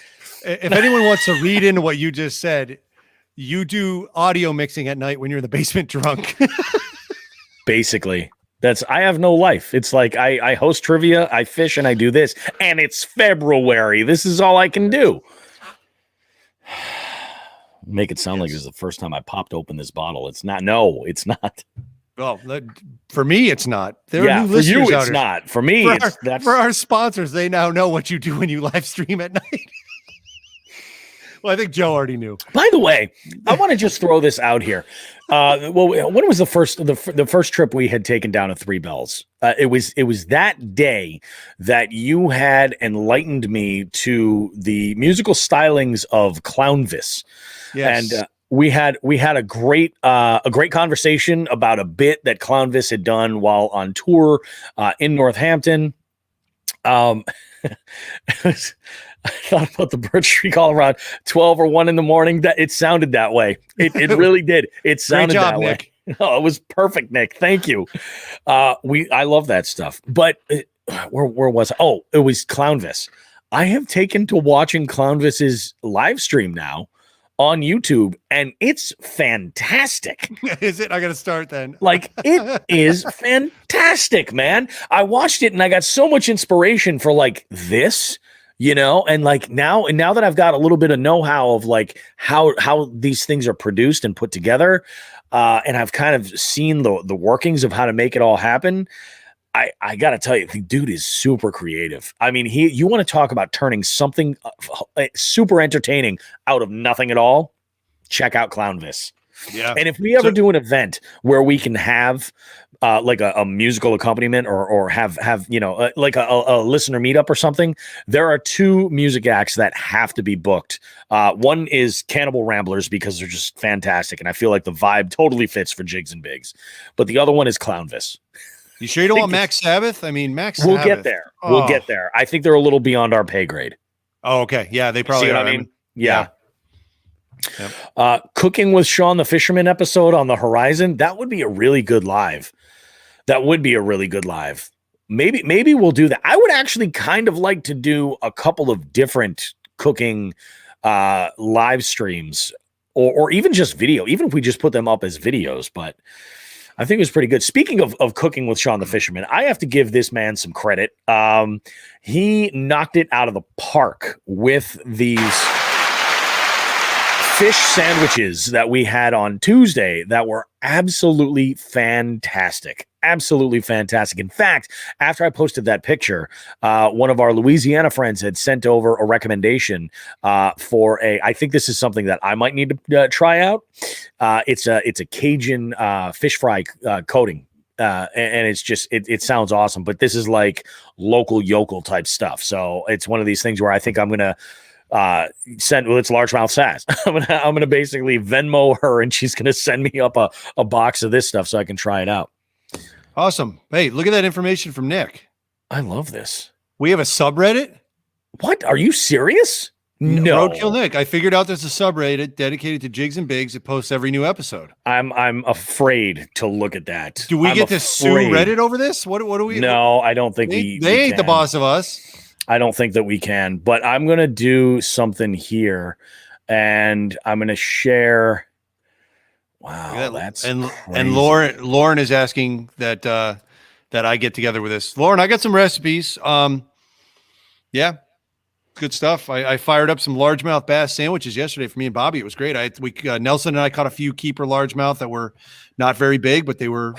If anyone wants to read into what you just said, you do audio mixing at night when you're in the basement drunk. Basically. I have no life. It's like I host trivia, I fish, and I do this. And it's February. This is all I can do. Make it sound like this is the first time I popped open this bottle. It's not. No, it's not. Well, for me, it's not. There are new for you, it's not. For me, for our sponsors, they now know what you do when you live stream at night. Well, I think Joe already knew. By the way, I want to just throw this out here. When was the first trip we had taken down to Three Bells? It was that day that you had enlightened me to the musical stylings of Clownvis. Yes. And we had a great conversation about a bit that Clownvis had done while on tour in Northampton. I thought about the birch tree call around 12 or 1 in the morning. That it sounded that way. It really did. It sounded Great job, that Nick. way. Oh, it was perfect, Nick. Thank you. I love that stuff. But where was I? Oh, it was Clownvis. I have taken to watching Clownvis's live stream now on YouTube, and it's fantastic. Is it? I got to start then. Like, it is fantastic, man. I watched it and I got so much inspiration for like this, and like now that I've got a little bit of know-how of like how these things are produced and put together, and I've kind of seen the workings of how to make it all happen. I got to tell you, the dude is super creative. I mean, you want to talk about turning something super entertaining out of nothing at all? Check out Clownvis. Yeah. And if we ever do an event where we can have like a musical accompaniment or have like a listener meetup or something, there are two music acts that have to be booked. One is Cannibal Ramblers because they're just fantastic, and I feel like the vibe totally fits for Jigs and Bigs. But the other one is Clownvis. You sure you don't want Max Sabbath? I mean, Max We'll Sabbath. get there. We'll get there. I think they're a little beyond our pay grade. Oh, okay. Yeah, they probably See what are. I mean? Yeah. Yep. Cooking with Sean the Fisherman episode on the horizon. That would be a really good live. Maybe we'll do that. I would actually kind of like to do a couple of different cooking live streams or even just video, even if we just put them up as videos. But I think it was pretty good. Speaking of cooking with Sean the Fisherman, I have to give this man some credit. He knocked it out of the park with these fish sandwiches that we had on Tuesday that were absolutely fantastic. Absolutely fantastic. In fact, after I posted that picture, one of our Louisiana friends had sent over a recommendation for I think this is something that I might need to try out. It's a Cajun fish fry coating. And it's just, it sounds awesome, but this is like local yokel type stuff. So it's one of these things where I think I'm going to it's largemouth sass. I'm gonna basically Venmo her and she's gonna send me up a box of this stuff so I can try it out. Awesome. Hey, look at that information from Nick. I love this. We have a subreddit. What? Are you serious? No. Roadkill Nick. I figured out there's a subreddit dedicated to Jigs and Bigs. It posts every new episode. I'm afraid to look at that. Do we get to sue Reddit over this? What do we? No, I don't think they ain't the boss of us. I don't think that we can, but I'm going to do something here and I'm going to share. Wow. That's and crazy. Lauren is asking that I get together with this. Lauren, I got some recipes. Yeah, good stuff. I fired up some largemouth bass sandwiches yesterday for me and Bobby. It was great. Nelson and I caught a few keeper largemouth that were not very big, but they were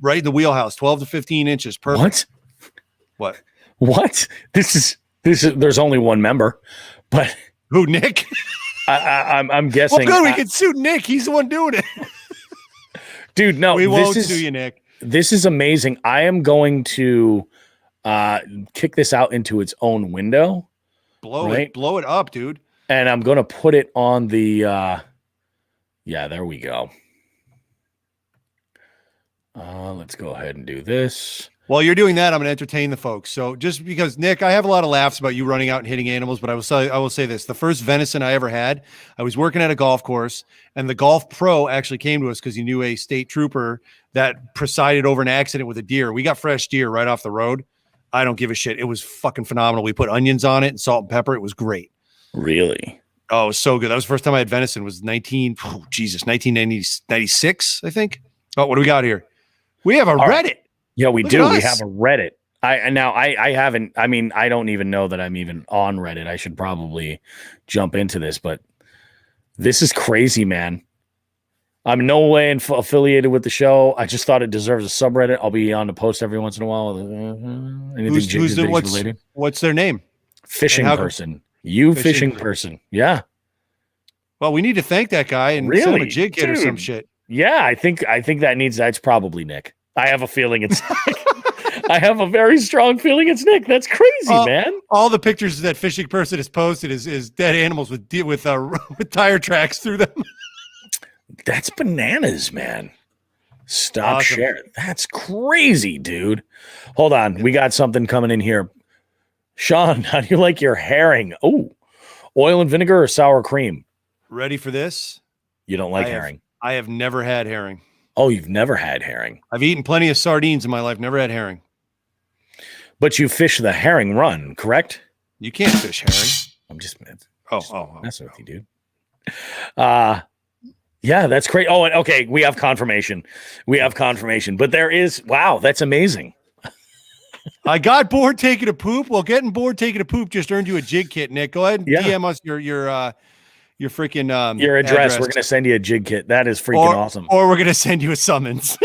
right in the wheelhouse, 12 to 15 inches. Perfect. What? This is there's only one member, but who, Nick? I'm guessing. Well, good. We can sue Nick. He's the one doing it. Dude, no. We won't sue you, Nick. This is amazing. I am going to kick this out into its own window. Blow it up, dude. And I'm going to put it on the there we go. Let's go ahead and do this. While you're doing that, I'm going to entertain the folks. So just because, Nick, I have a lot of laughs about you running out and hitting animals, but I will say this. The first venison I ever had, I was working at a golf course, and the golf pro actually came to us because he knew a state trooper that presided over an accident with a deer. We got fresh deer right off the road. I don't give a shit. It was fucking phenomenal. We put onions on it and salt and pepper. It was great. Really? Oh, it was so good. That was the first time I had venison. It was 1996, I think. Oh, what do we got here? We have a Reddit. Yeah, we Look do. at us. We have a Reddit. I haven't. I mean, I don't even know that I'm even on Reddit. I should probably jump into this, but this is crazy, man. I'm in no way affiliated with the show. I just thought it deserves a subreddit. I'll be on to post every once in a while. Anything related. What's their name? Fishing person. Fishing person. Yeah. Well, we need to thank that guy and send him a jig kit or some shit. Yeah, I think that's probably Nick. I have a feeling it's Nick. I have a very strong feeling it's Nick. That's crazy, man. All the pictures that fishing person has posted is dead animals with tire tracks through them. That's bananas, man. Stop sharing. That's crazy, dude. Hold on. We got something coming in here. Sean, how do you like your herring? Oh, oil and vinegar or sour cream? Ready for this? You don't like herring? I have never had herring. Oh, you've never had herring? I've eaten plenty of sardines in my life. Never had herring. But you fish the herring run, correct? You can't fish herring. I'm just messing with you, dude. Yeah, that's great. Oh, okay. We have confirmation. But there is, wow, that's amazing. I got bored taking a poop. Well, getting bored taking a poop just earned you a jig kit, Nick. Go ahead and DM us your freaking your address. We're gonna send you a jig kit. That is freaking awesome. Or we're gonna send you a summons.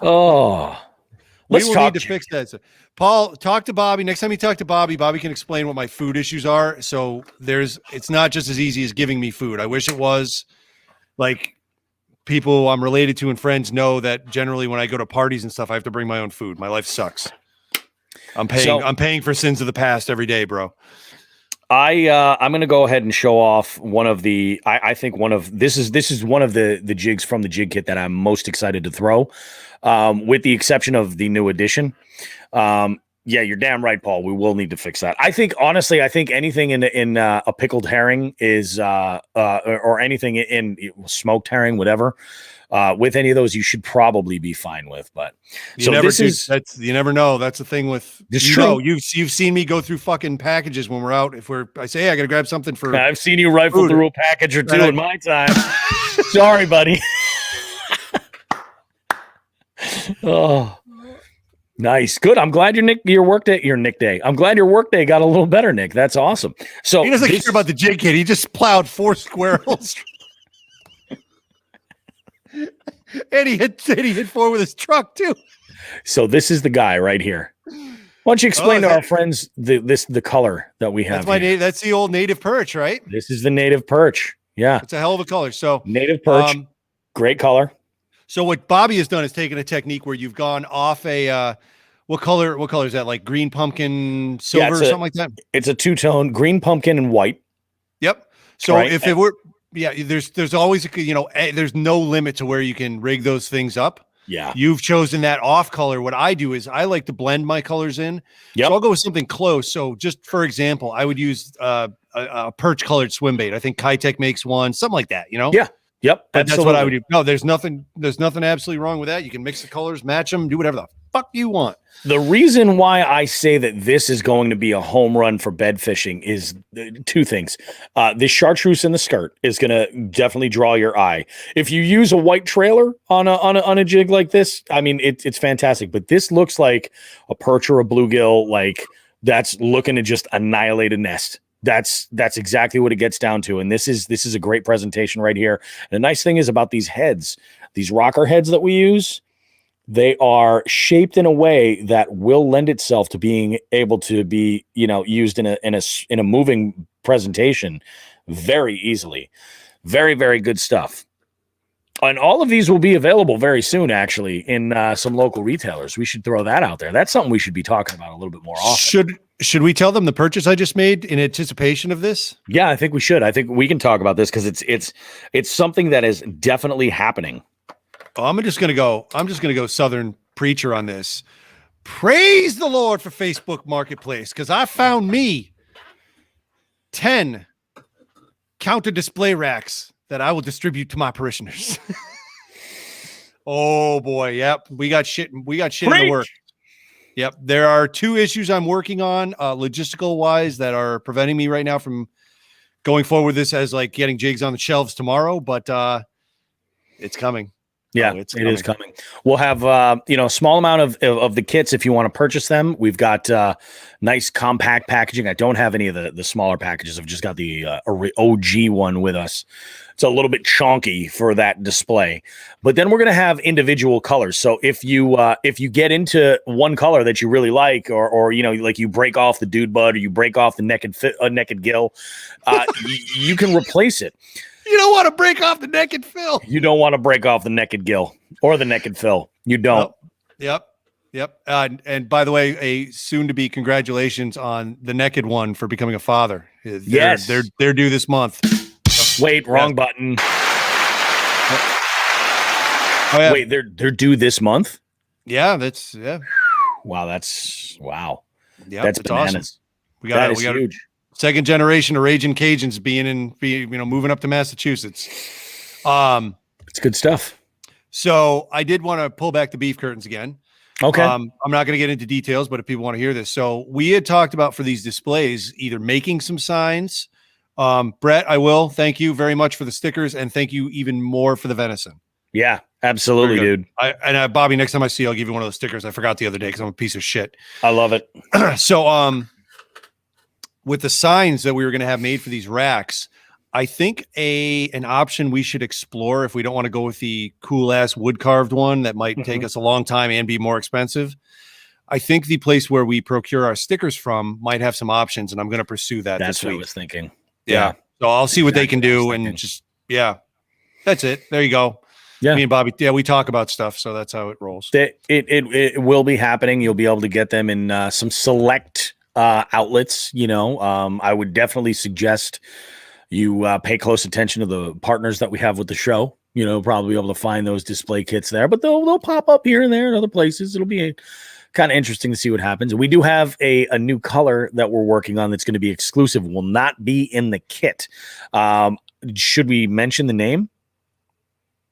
Oh, we will need to fix that. So, Paul, talk to Bobby. Next time you talk to Bobby, Bobby can explain what my food issues are. So it's not just as easy as giving me food. I wish it was. Like, people I'm related to and friends know that generally when I go to parties and stuff, I have to bring my own food. My life sucks. I'm paying for sins of the past every day, bro. I'm going to go ahead and show off one of the. I think this is one of the jigs from the jig kit that I'm most excited to throw, with the exception of the new edition. Yeah, you're damn right, Paul. We will need to fix that. I think anything in a pickled herring is or anything in smoked herring, whatever. With any of those, you should probably be fine with. But you never know. That's the thing with you've seen me go through fucking packages when we're out. I say, hey, I got to grab something for. I've seen you rifle through a package or two in my time. Sorry, buddy. Oh, nice, good. I'm glad your work day. I'm glad your work day got a little better, Nick. That's awesome. So he doesn't care about the jig kit. He just plowed 4 squirrels. And he hit 4 with his truck too. So this is the guy right here. Why don't you explain to our friends the color that we have? That's the old native perch, right? This is the native perch. Yeah, it's a hell of a color. So native perch, great color. So what Bobby has done is taken a technique where you've gone off a what color is that? Like green pumpkin, silver, or something like that? It's a two-tone green pumpkin and white. Yep. So if it were there's always there's no limit to where you can rig those things up. Yeah. You've chosen that off color. What I do is I like to blend my colors in. Yep. So I'll go with something close. So just for example, I would use a perch colored swim bait. I think Kitech makes one, something like that, Yeah. Yep. That's what I would do. No, there's nothing absolutely wrong with that. You can mix the colors, match them, do whatever the fuck you want. The reason why I say that this is going to be a home run for bed fishing is 2 things. The chartreuse in the skirt is going to definitely draw your eye. If you use a white trailer on a jig like this, I mean, it's fantastic. But this looks like a perch or a bluegill, like that's looking to just annihilate a nest. That's exactly what it gets down to. And this is a great presentation right here. And the nice thing is about these heads, these rocker heads that we use, they are shaped in a way that will lend itself to being able to be, used in a moving presentation very easily. Very, very good stuff. And all of these will be available very soon, actually, in some local retailers. We should throw that out there. That's something we should be talking about a little bit more often. Should we tell them the purchase I just made in anticipation of this? Yeah, I think we should. I think we can talk about this because it's something that is definitely happening. Oh, I'm just gonna go Southern preacher on this. Praise the Lord for Facebook Marketplace, because I found me 10 counter display racks that I will distribute to my parishioners. Oh boy, yep. We got shit in the work. Yep. There are 2 issues I'm working on, logistical wise, that are preventing me right now from going forward with this as like getting jigs on the shelves tomorrow, but it's coming. Yeah, it is coming. We'll have a small amount of the kits if you want to purchase them. We've got nice compact packaging. I don't have any of the smaller packages. I've just got the OG one with us. It's a little bit chonky for that display. But then we're going to have individual colors. So if you get into one color that you really like, or like you break off the dude bud, or you break off the naked gill, you can replace it. You don't want to break off the naked fill. You don't want to break off the naked gill or the naked fill. You don't. Yep. And by the way, a soon-to-be congratulations on the naked one for becoming a father. Yes, they're due this month. Wait, wrong button. Oh, yeah. Wait, they're due this month? Yeah, Wow, that's wow. Yeah, that's bananas. Awesome. We got huge. Second generation of Raging Cajuns moving up to Massachusetts. It's good stuff. So I did want to pull back the beef curtains again. Okay. I'm not going to get into details, but if people want to hear this. So we had talked about for these displays, either making some signs. Brett, I will. Thank you very much for the stickers, and thank you even more for the venison. Yeah, absolutely, dude. Bobby, next time I see you, I'll give you one of those stickers. I forgot the other day because I'm a piece of shit. I love it. So, with the signs that we were going to have made for these racks, I think an option we should explore if we don't want to go with the cool ass wood carved one that might take us a long time and be more expensive. I think the place where we procure our stickers from might have some options, and I'm going to pursue that. That's what I was thinking. Yeah. So I'll see what they can do, and that's it. There you go. Yeah. Me and Bobby, we talk about stuff, so that's how it rolls. It will be happening. You'll be able to get them in some select outlets. I would definitely suggest you pay close attention to the partners that we have with the show. Probably be able to find those display kits there, but they'll pop up here and there in other places. It'll be kind of interesting to see what happens. And we do have a new color that we're working on that's going to be exclusive. Will not be in the kit. Should we mention the name?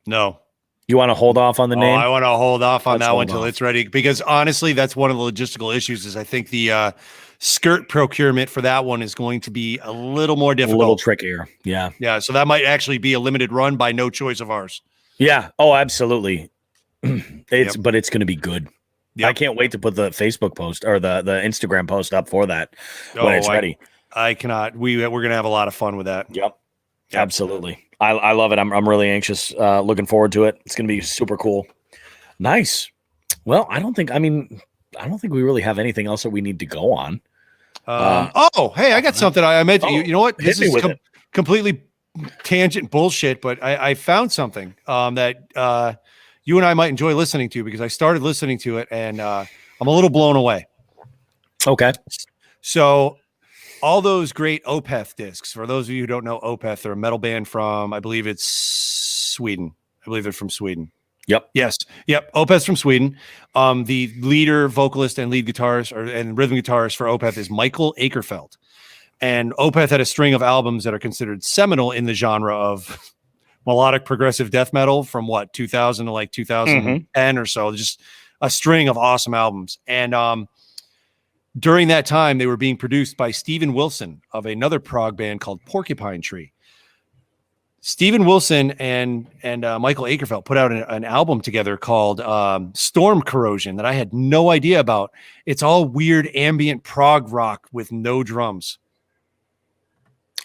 No. You want to hold off on the name? I want to hold off on Let's that one hold until off. it's ready, because honestly, that's one of the logistical issues. Is I think the skirt procurement for that one is going to be a little more A difficult. little trickier. Yeah. Yeah, so that might actually be a limited run by no choice of ours. Yeah. Oh, absolutely. But it's going to be good. Yep. I can't wait to put the Facebook post or the Instagram post up for that when it's ready. I cannot. We're going to have a lot of fun with that. Yep. Absolutely. I love it. I'm really anxious. Looking forward to it. It's going to be super cool. Nice. Well, I don't think we really have anything else that we need to go on. Hey, I got something I meant to you. You know what? This is completely completely tangent bullshit, but I found something that you and I might enjoy listening to, because I started listening to it and I'm a little blown away. Okay. So all those great Opeth discs, for those of you who don't know Opeth, they're a metal band from, I believe it's Sweden. I believe they're from Sweden. Yep. Yes. Yep. Opeth's from Sweden. The leader, vocalist, and lead guitarist and rhythm guitarist for Opeth is Michael Akerfeld. And Opeth had a string of albums that are considered seminal in the genre of melodic progressive death metal from 2000 to like 2010 or so. Just a string of awesome albums. And during that time, they were being produced by Steven Wilson of another prog band called Porcupine Tree. Steven Wilson and Michael Akerfeld put out an album together called Storm Corrosion that I had no idea about. It's all weird ambient prog rock with no drums.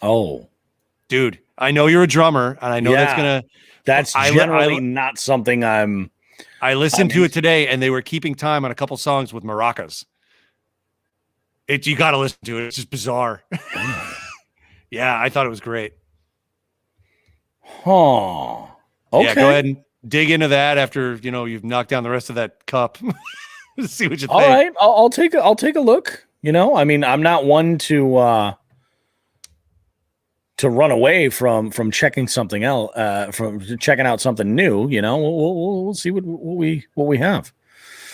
Oh, dude, I know you're a drummer, and I know that's generally not something I listened to it today, and they were keeping time on a couple songs with maracas. You got to listen to it. It's just bizarre. Yeah, I thought it was great. Huh. Okay. Yeah, go ahead and dig into that after you've knocked down the rest of that cup. See what you think. All right, I'll take a look. I mean, I'm not one to run away from checking something else, from checking out something new. We'll see what we have.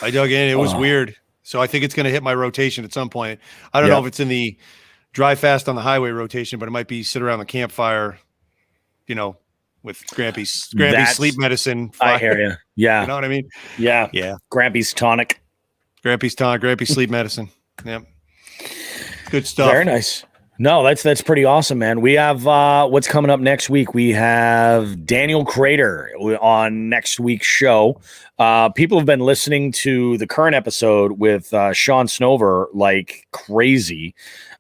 I dug in. It was weird. So I think it's going to hit my rotation at some point. I don't know if it's in the drive fast on the highway rotation, but it might be sit around the campfire, with Grampy's sleep medicine. I hear you. Yeah. You know what I mean? Yeah. Yeah. Grampy's tonic. Grampy's tonic, Grampy's sleep medicine. Yep. Good stuff. Very nice. No, that's pretty awesome, man. We have what's coming up next week. We have Daniel Crater on next week's show. People have been listening to the current episode with Sean Snover like crazy.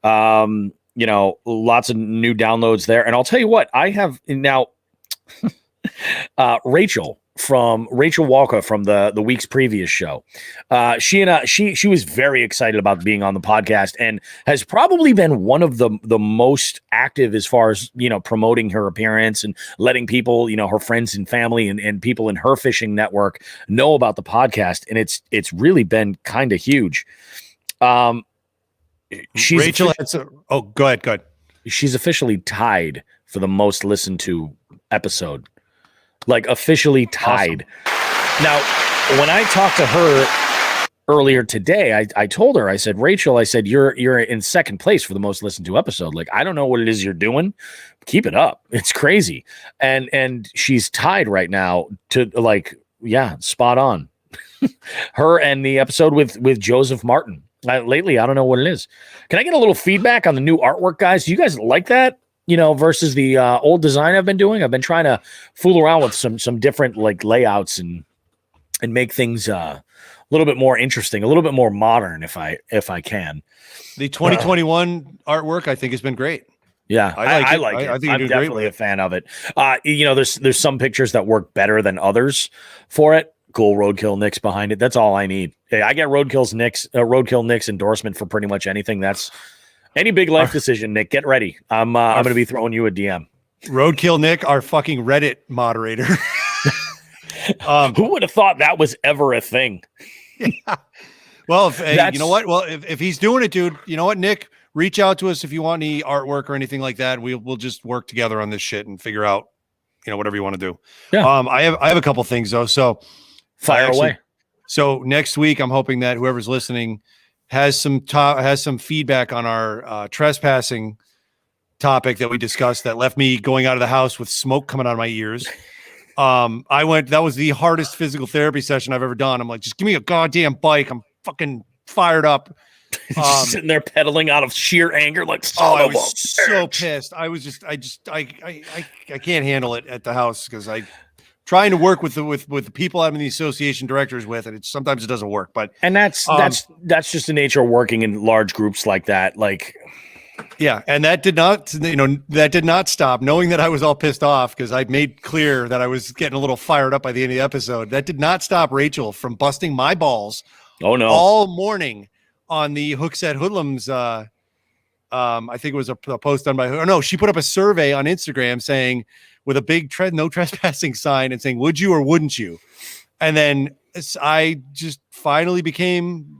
Lots of new downloads there. And I'll tell you what, I have now Rachel Walker from the week's previous show. She was very excited about being on the podcast and has probably been one of the most active as far as, promoting her appearance and letting people, her friends and family and people in her fishing network know about the podcast. And it's really been kind of huge. Rachel go ahead. She's officially tied for the most listened to episode. Like officially tied. Awesome. Now, when I talked to her earlier today, I told her, I said, Rachel, I said, you're in second place for the most listened to episode. Like, I don't know what it is you're doing. Keep it up. It's crazy. And she's tied right now to spot on. Her and the episode with Joseph Martin. Lately, I don't know what it is. Can I get a little feedback on the new artwork, guys? Do you guys like that? Versus the old design I've been doing. I've been trying to fool around with some different layouts and make things a little bit more interesting, a little bit more modern, if I can. The 2021 artwork, I think, has been great. Yeah, I like it. I think I'm definitely a fan of it. There's some pictures that work better than others for it. Cool Roadkill Nick's behind it. That's all I need. Hey, I get Roadkill Nick's endorsement for pretty much anything. That's any big life decision, Nick. Get ready. I'm going to be throwing you a DM. Roadkill Nick, our fucking Reddit moderator. Who would have thought that was ever a thing? Well, you know what? Well, if he's doing it, dude, you know what, Nick? Reach out to us if you want any artwork or anything like that. We'll just work together on this shit and figure out, whatever you want to do. Yeah. I have a couple things though. So Fire away. So next week, I'm hoping that whoever's listening has some feedback on our trespassing topic that we discussed that left me going out of the house with smoke coming out of my ears. That was the hardest physical therapy session I've ever done. I'm like, just give me a goddamn bike. I'm fucking fired up. Sitting there pedaling out of sheer anger, like, I was so pissed. I can't handle it at the house because I trying to work with the people I'm in the association directors with, and sometimes it doesn't work. But that's just the nature of working in large groups like that. Like, yeah, and that did not stop. Knowing that I was all pissed off because I made clear that I was getting a little fired up by the end of the episode. That did not stop Rachel from busting my balls. Oh no! All morning on the Hookset Hoodlums. I think it was a post done by her. No, she put up a survey on Instagram saying with a big no trespassing sign and saying, "Would you or wouldn't you?" And then I just finally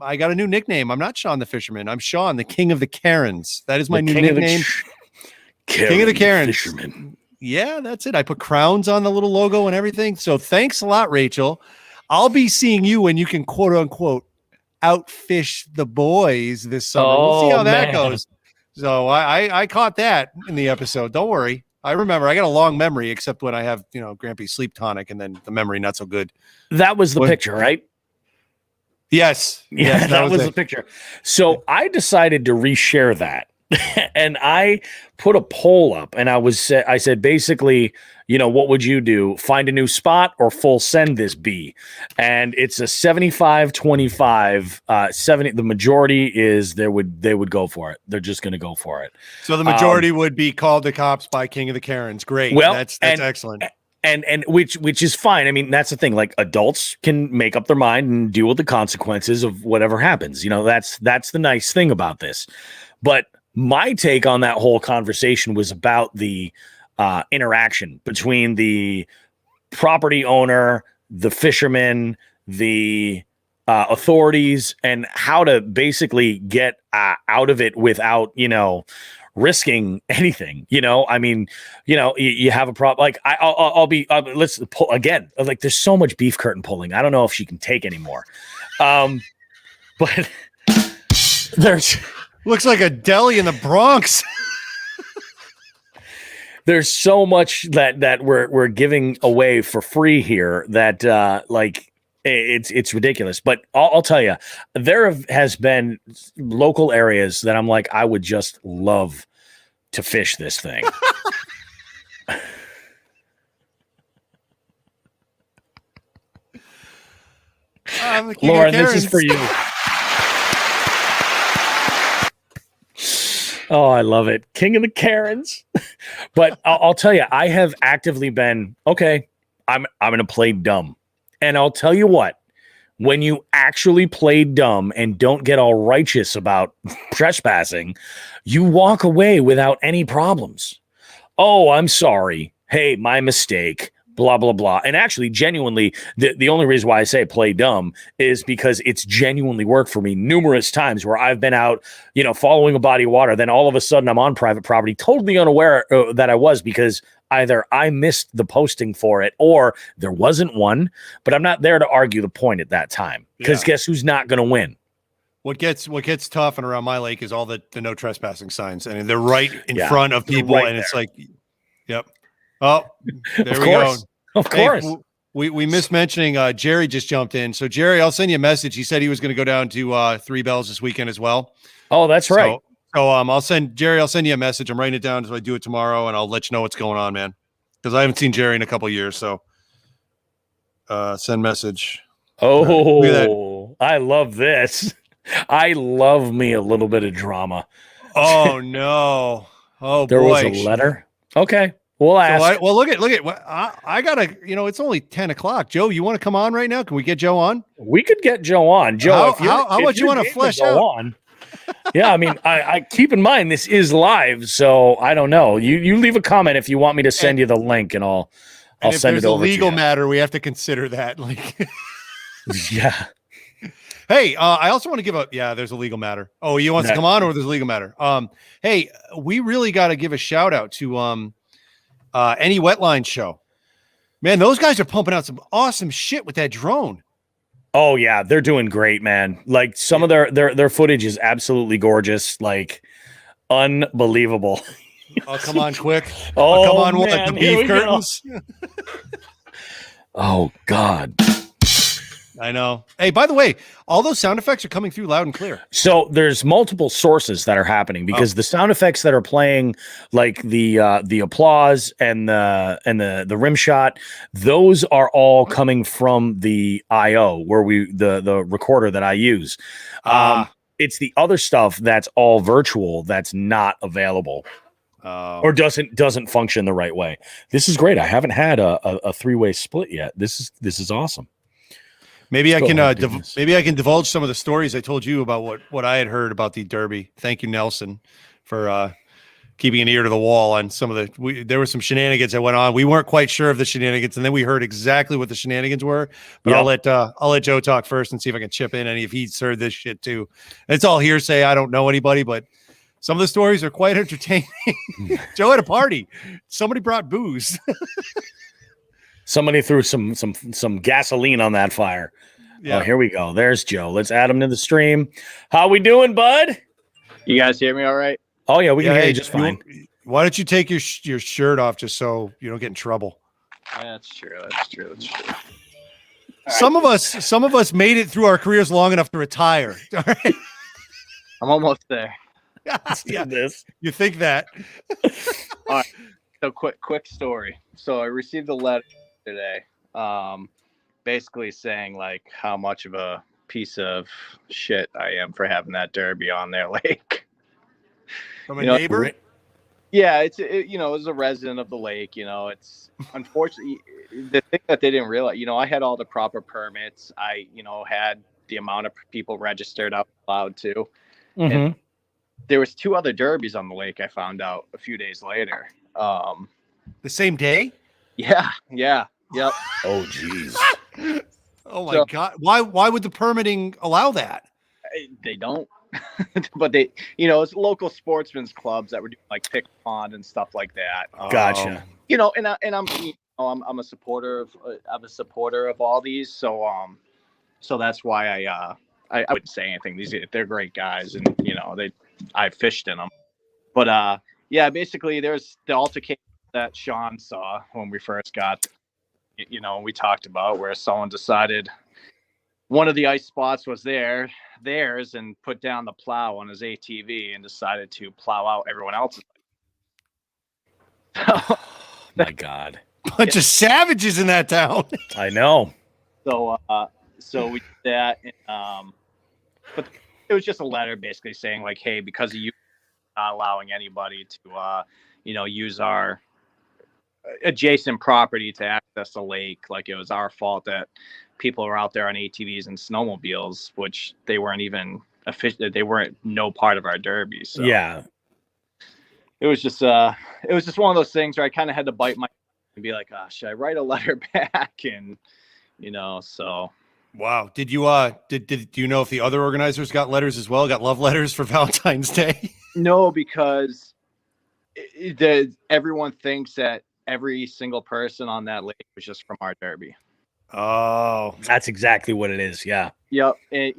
I got a new nickname. I'm not Sean the Fisherman. I'm Sean, the King of the Karens. That is my new nickname. King of the Karens. Fisherman. Yeah, that's it. I put crowns on the little logo and everything. So thanks a lot, Rachel. I'll be seeing you when you can quote unquote outfish the boys this summer. We'll see how that goes. So I caught that in the episode. Don't worry. I remember. I got a long memory, except when I have, Grampy's sleep tonic, and then the memory not so good. That was the picture, right? Yes. Yeah, that was the picture. So I decided to reshare that. And I put a poll up, and I said, basically, what would you do? Find a new spot or full send this bee? And it's a 75-25. 70. The majority is they would go for it. They're just going to go for it. So the majority would be called the cops by King of the Karens. Great. Well, that's excellent. And which is fine. I mean, that's the thing. Like, adults can make up their mind and deal with the consequences of whatever happens. That's the nice thing about this. But my take on that whole conversation was about the interaction between the property owner, the fisherman, the authorities, and how to basically get out of it without, risking anything. I mean, you have a problem. Like, let's pull again. Like, there's so much beef curtain pulling. I don't know if she can take anymore. But there's. Looks like a deli in the Bronx. There's so much that we're giving away for free here that it's ridiculous. But I'll tell you, there has been local areas that I'm like, I would just love to fish this thing. Lauren, this is for you. Oh, I love it. King of the Karens. But I'll tell you, I have actively been, okay, I'm going to play dumb. And I'll tell you what, when you actually play dumb and don't get all righteous about trespassing, you walk away without any problems. Oh, I'm sorry. Hey, my mistake. Blah, blah, blah. And actually, genuinely, the only reason why I say play dumb is because it's genuinely worked for me numerous times where I've been out, following a body of water. Then all of a sudden I'm on private property, totally unaware that I was, because either I missed the posting for it or there wasn't one. But I'm not there to argue the point at that time, because guess who's not going to win? What gets tough and around my lake is all the no trespassing signs. I mean, they're right in front of people, right, and it's like, yep. Oh, there we go. Of course. Hey, we missed mentioning Jerry just jumped in. So Jerry, I'll send you a message. He said he was going to go down to Three Bells this weekend as well. Oh, that's right. So I'll send you a message. I'm writing it down so I do it tomorrow, and I'll let you know what's going on, man. Because I haven't seen Jerry in a couple of years. So send message. Oh, I love this. I love me a little bit of drama. Oh no. Oh, there was a letter. Okay. We'll ask. So look at. I gotta. It's only 10 o'clock. Joe, you want to come on right now? Can we get Joe on? We could get Joe on. Joe, how much you want to flesh out? On. Yeah, I mean, I keep in mind this is live, so I don't know. You leave a comment if you want me to send you the link, and I'll I'll if send there's it a over legal to matter, we have to consider that. Like, you. Yeah. hey, I also want to give there's a legal matter. Oh, you wants to come on, or there's a legal matter? Hey, we really got to give a shout out to Any Wetline Show. Man, those guys are pumping out some awesome shit with that drone. Oh yeah, they're doing great, man. Like some of their footage is absolutely gorgeous, like unbelievable. Oh, come on, quick. Oh, come on, man, the here we beef go. curtains. Oh God. I know. Hey, by the way, all those sound effects are coming through loud and clear. So there's multiple sources that are happening because the sound effects that are playing, like the applause and the rim shot, those are all coming from the IO where the recorder that I use. It's the other stuff that's all virtual that's not available. Or doesn't function the right way. This is great. I haven't had a three-way split yet. This is awesome. Maybe I can divulge some of the stories I told you about what I had heard about the Derby. Thank you, Nelson, for keeping an ear to the wall on some of there were some shenanigans that went on. We weren't quite sure of the shenanigans, and then we heard exactly what the shenanigans were. But yep. I'll let Joe talk first and see if I can chip in any if he's heard this shit too. It's all hearsay. I don't know anybody, but some of the stories are quite entertaining. Joe had a party. Somebody brought booze. Somebody threw some gasoline on that fire. Yeah. Oh, here we go. There's Joe. Let's add him to the stream. How we doing, bud? You guys hear me all right? Oh, yeah, we can hear you just fine. Why don't you take your shirt off just so you don't get in trouble? Yeah, that's true. That's true. That's true. Some of us made it through our careers long enough to retire. All right? I'm almost there. Let's do this. You think that? All right. So quick story. So I received a letter today, basically saying like how much of a piece of shit I am for having that Derby on their lake. From a neighbor? Yeah, it was a resident of the lake. It's unfortunately the thing that they didn't realize. I had all the proper permits. I had the amount of people registered up allowed to. Mm-hmm. And there was 2 other derbies on the lake. I found out a few days later. The same day? Yeah. Yep. Oh, geez. Oh my God. Why would the permitting allow that? They don't. But they, it's local sportsmen's clubs that were doing like pick pond and stuff like that. Gotcha. I'm a supporter of all these. So that's why I wouldn't say anything. They're great guys, and I fished in them. But yeah, basically there's the altercation that Sean saw when we first got, we talked about where someone decided one of the ice spots was theirs and put down the plow on his ATV and decided to plow out everyone else's. Oh, my God. Bunch of savages in that town. I know. So we did that. But it was just a letter basically saying like, hey, because of you not allowing anybody to, use our adjacent property to access the lake, like it was our fault that people were out there on ATVs and snowmobiles, which they weren't even they weren't no part of our derby. So yeah, it was just one of those things where I kind of had to bite my and be like, should I write a letter back? And so. Wow. Did you do you know if the other organizers got letters as well? Got love letters for Valentine's Day? No, because everyone thinks that every single person on that lake was just from our derby. Oh, that's exactly what it is. Yeah. Yep. And,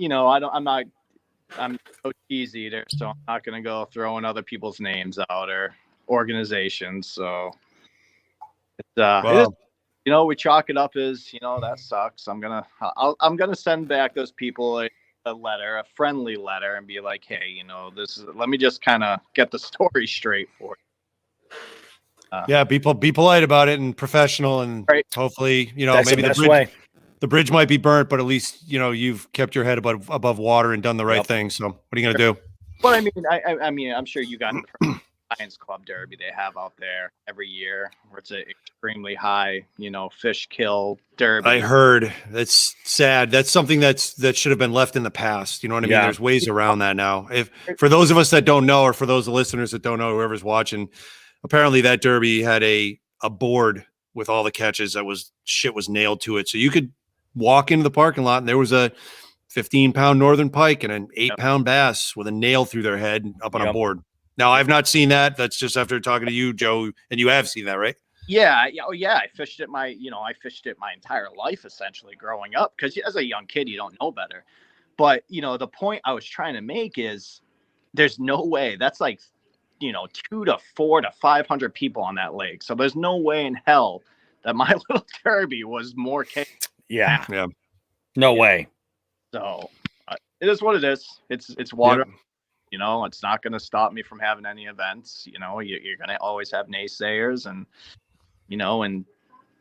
I'm so cheesy either, so I'm not going to go throwing other people's names out or organizations. So it's, we chalk it up as, that sucks. I'm going to send back those people a letter, a friendly letter, and be like, hey, let me just kind of get the story straight for you. Yeah, be polite about it and professional, and right. Hopefully, that's maybe the bridge might be burnt, but at least you've kept your head above water and done the right thing. So, what are you gonna do? Well, I mean, I'm sure you got the Lions Club Derby they have out there every year, where it's an extremely high, fish kill derby. I heard. That's sad. That's something that should have been left in the past. You know what I mean? There's ways around that now. If for those of us that don't know, or for those listeners that don't know, whoever's watching. Apparently that derby had a board with all the catches. Shit was nailed to it. So you could walk into the parking lot and there was a 15-pound northern pike and an 8-pound bass with a nail through their head up on a board. Now, I've not seen that. That's just after talking to you, Joe, and you have seen that, right? Yeah. Oh, yeah. I fished it my entire life, essentially, growing up, because as a young kid, you don't know better. But, the point I was trying to make is there's no way. That's like, 200 to 400 to 500 people on that lake. So there's no way in hell that my little derby was more capable. Yeah. No way. So it is what it is. It's water. Yep. It's not going to stop me from having any events. You're going to always have naysayers and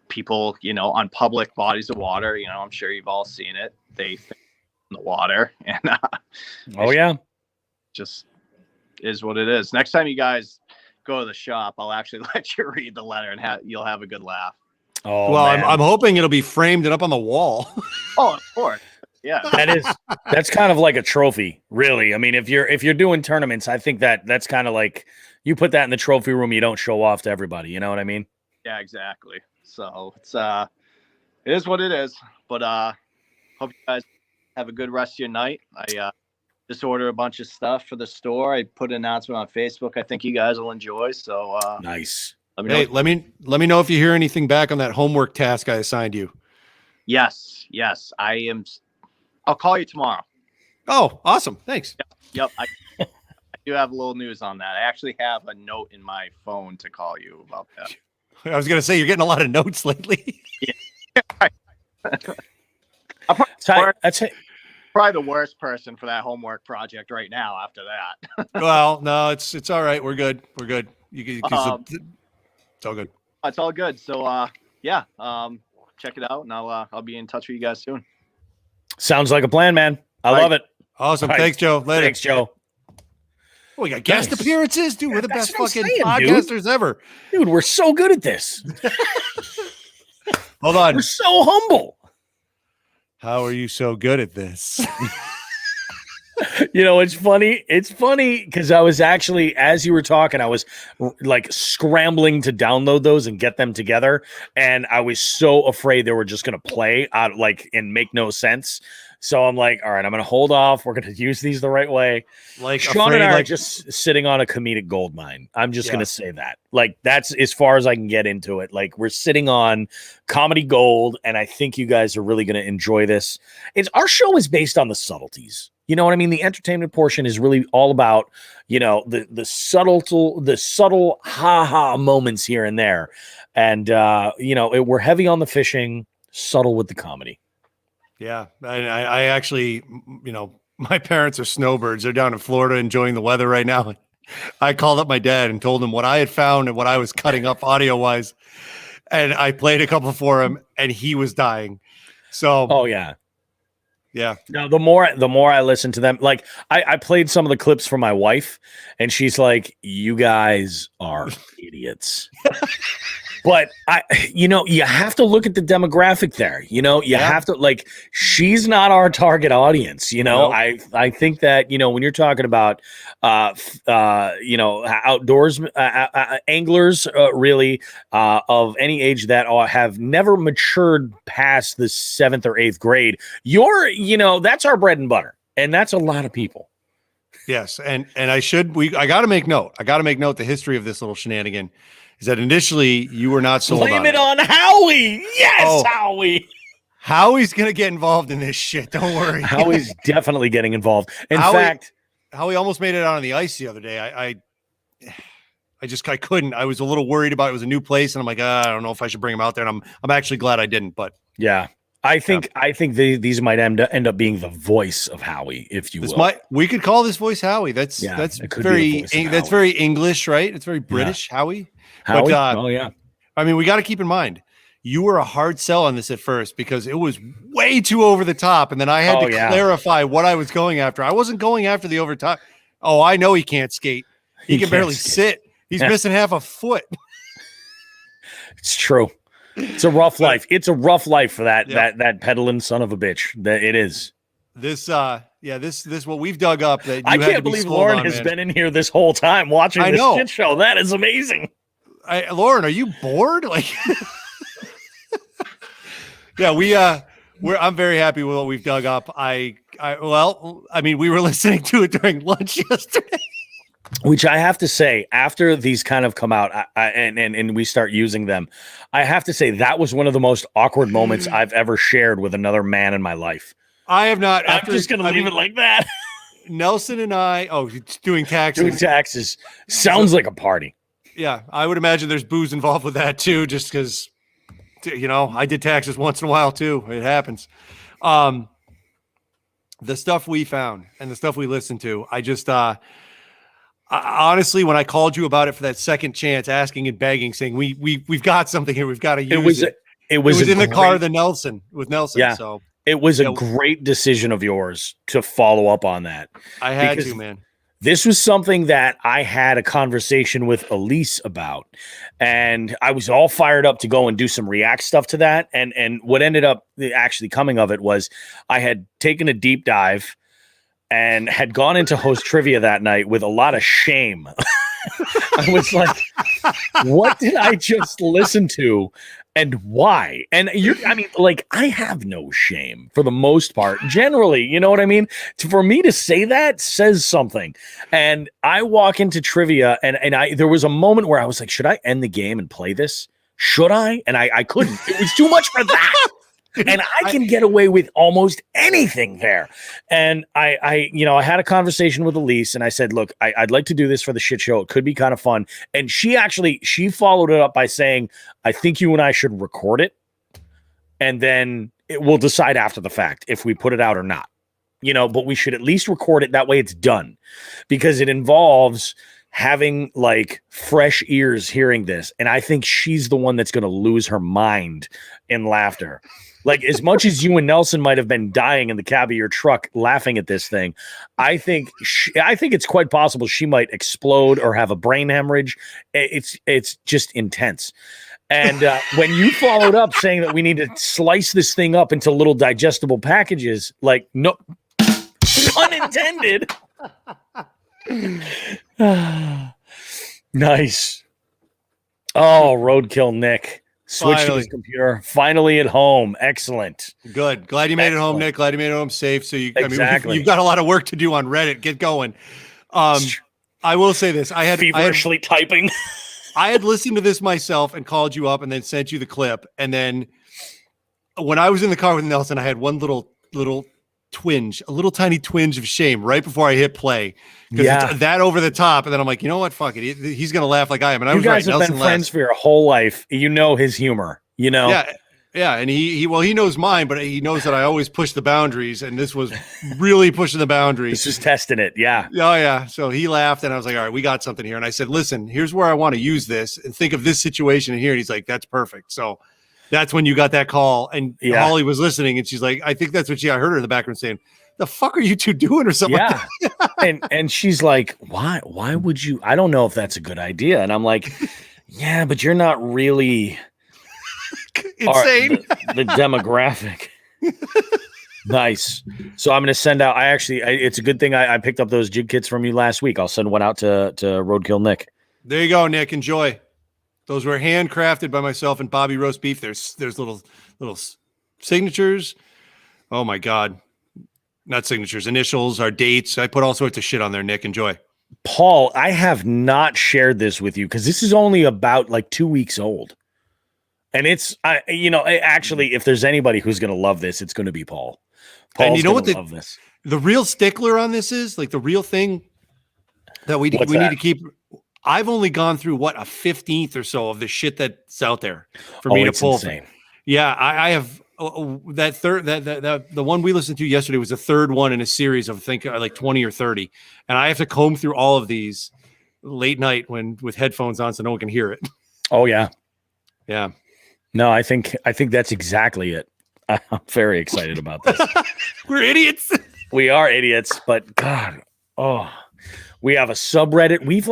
people, on public bodies of water, I'm sure you've all seen it. They think in the water and just is what it is. Next time you guys go to the shop, I'll actually let you read the letter and you'll have a good laugh. Oh, well, I'm hoping it'll be framed and up on the wall. Oh, of course. Yeah, that's kind of like a trophy, really. I mean, if you're doing tournaments, I think that's kind of like you put that in the trophy room. You don't show off to everybody. You know what I mean? Yeah, exactly. So it's it is what it is. But hope you guys have a good rest of your night. I just ordered a bunch of stuff for the store. I put an announcement on Facebook. I think you guys will enjoy. So nice. Let me know if you hear anything back on that homework task I assigned you. Yes, I am. I'll call you tomorrow. Oh, awesome. Thanks. Yep. I do have a little news on that. I actually have a note in my phone to call you about that. I was going to say, you're getting a lot of notes lately. Yeah. That's it. Probably the worst person for that homework project right now after that. Well, no, it's all right. We're good. It's all good. It's all good. So, check it out and I'll be in touch with you guys soon. Sounds like a plan, man. I love it. Awesome. Right. Thanks, Joe. Later. Thanks, Joe. Oh, we got guest appearances, dude. We're the best fucking podcasters ever. Dude, we're so good at this. Hold on. We're so humble. How are you so good at this? It's funny. It's funny because I was actually, as you were talking, I was like scrambling to download those and get them together. And I was so afraid they were just going to play out and make no sense. So I'm like, all right, I'm going to hold off. We're going to use these the right way. Like Sean and I are just sitting on a comedic gold mine. I'm just going to say that. Like, that's as far as I can get into it. Like, we're sitting on comedy gold, and I think you guys are really going to enjoy this. Our show is based on the subtleties. You know what I mean? The entertainment portion is really all about, the subtle ha-ha moments here and there. And, we're heavy on the fishing, subtle with the comedy. Yeah. I actually, my parents are snowbirds. They're down in Florida enjoying the weather right now. I called up my dad and told him what I had found and what I was cutting up audio-wise. And I played a couple for him, and he was dying. So, oh, yeah. Yeah. Now, the more I listen to them, like I played some of the clips for my wife, and she's like, "You guys are idiots." But you have to look at the demographic there. You have to she's not our target audience. Nope. I think that when you're talking about outdoors anglers really of any age that have never matured past the 7th or 8th grade, that's our bread and butter, and that's a lot of people. Yes, and I got to make note. The history of this little shenanigan is that initially you were not sold Blame it on Howie. Yes, Howie. Howie's going to get involved in this shit. Don't worry. Howie's definitely getting involved. In fact, Howie almost made it out on the ice the other day. I couldn't. I was a little worried about it. It was a new place, and I'm like, I don't know if I should bring him out there. And I'm actually glad I didn't. But yeah. I think these might end up being the voice of Howie, if you will. We could call this voice Howie. That's very English, right? It's very British, Howie. Howie? But, oh yeah. I mean, we got to keep in mind, you were a hard sell on this at first because it was way too over the top, and then I had to clarify what I was going after. I wasn't going after the over top. Oh, I know he can't skate. He can barely sit. He's missing half a foot. It's true. It's a rough life. It's a rough life for that peddling son of a bitch. That it is. This what we've dug up. That I can't believe Lauren has been in here this whole time watching this shit show. That is amazing. Lauren, are you bored? Like, I'm very happy with what we've dug up. We were listening to it during lunch yesterday. Which I have to say, after these kind of come out and we start using them, I have to say that was one of the most awkward moments I've ever shared with another man in my life. I have not. I'm just going to leave it like that. Nelson and I, doing taxes. Doing taxes sounds like a party. Yeah, I would imagine there's booze involved with that too, just because, I did taxes once in a while too. It happens. The stuff we found and the stuff we listened to, honestly, when I called you about it for that second chance, asking and begging, saying we've got something here, we've got to use it. It was in the car with Nelson. Yeah. So it was a great decision of yours to follow up on that. I had to, man. This was something that I had a conversation with Elise about, and I was all fired up to go and do some React stuff to that. And what ended up actually coming of it was I had taken a deep dive and had gone into host trivia that night with a lot of shame. I was like, what did I just listen to and why? And I have no shame for the most part. Generally, you know what I mean? For me to say that says something. And I walk into trivia and there was a moment where I was like, should I end the game and play this? Should I? And I couldn't. It was too much for that. And I can get away with almost anything there. And I had a conversation with Elise and I said, look, I'd like to do this for the shit show. It could be kind of fun. And she followed it up by saying, I think you and I should record it. And then we'll decide after the fact if we put it out or not, but we should at least record it. That way it's done, because it involves having like fresh ears hearing this. And I think she's the one that's going to lose her mind in laughter. Like, as much as you and Nelson might have been dying in the cab of your truck laughing at this thing, I think it's quite possible she might explode or have a brain hemorrhage. It's just intense. And when you followed up saying that we need to slice this thing up into little digestible packages, like, no, unintended. Nice. Oh, Roadkill Nick. Switched to his computer. Finally at home. Excellent. Good. Glad you made it home, Nick. Glad you made it home safe. So you've got a lot of work to do on Reddit. Get going. I will say this. I had feverishly typing. I had listened to this myself and called you up and then sent you the clip. And then when I was in the car with Nelson, I had one little twinge, a little tiny twinge of shame right before I hit play, because it's that over the top. And then I'm like, you know what? Fuck it. He's going to laugh like I am. And I was right. You guys have been friends for your whole life. You know his humor, Yeah. Yeah. And he knows mine, but he knows that I always push the boundaries. And this was really pushing the boundaries. This is testing it. Yeah. Oh yeah. So he laughed and I was like, all right, we got something here. And I said, listen, here's where I want to use this and think of this situation here. And he's like, that's perfect. So that's when you got that call, and Holly was listening, and she's like, I think that's what I heard her in the background saying, the fuck are you two doing or something? Yeah. Like and she's like, why would you? I don't know if that's a good idea. And I'm like, yeah, but you're not really insane. The demographic. Nice. So I'm going to send out, it's a good thing I picked up those jig kits from you last week. I'll send one out to Roadkill Nick. There you go, Nick. Enjoy. Those were handcrafted by myself and Bobby Roast Beef. There's little signatures. Oh my God. Not signatures, initials, our dates. I put all sorts of shit on there, Nick. Enjoy. Paul, I have not shared this with you because this is only about like 2 weeks old. And actually, if there's anybody who's going to love this, it's going to be Paul. Paul's and you know what love this. The real stickler on this is, like, the real thing that we need to keep. I've only gone through a 15th or so of the shit that's out there for me to pull. Insane. Yeah, I have that third the one we listened to yesterday was the third one in a series of, I think, like 20 or 30, and I have to comb through all of these late night with headphones on so no one can hear it. Oh yeah. Yeah. No, I think that's exactly it. I'm very excited about this. We're idiots. We are idiots, but God, we have a subreddit. We've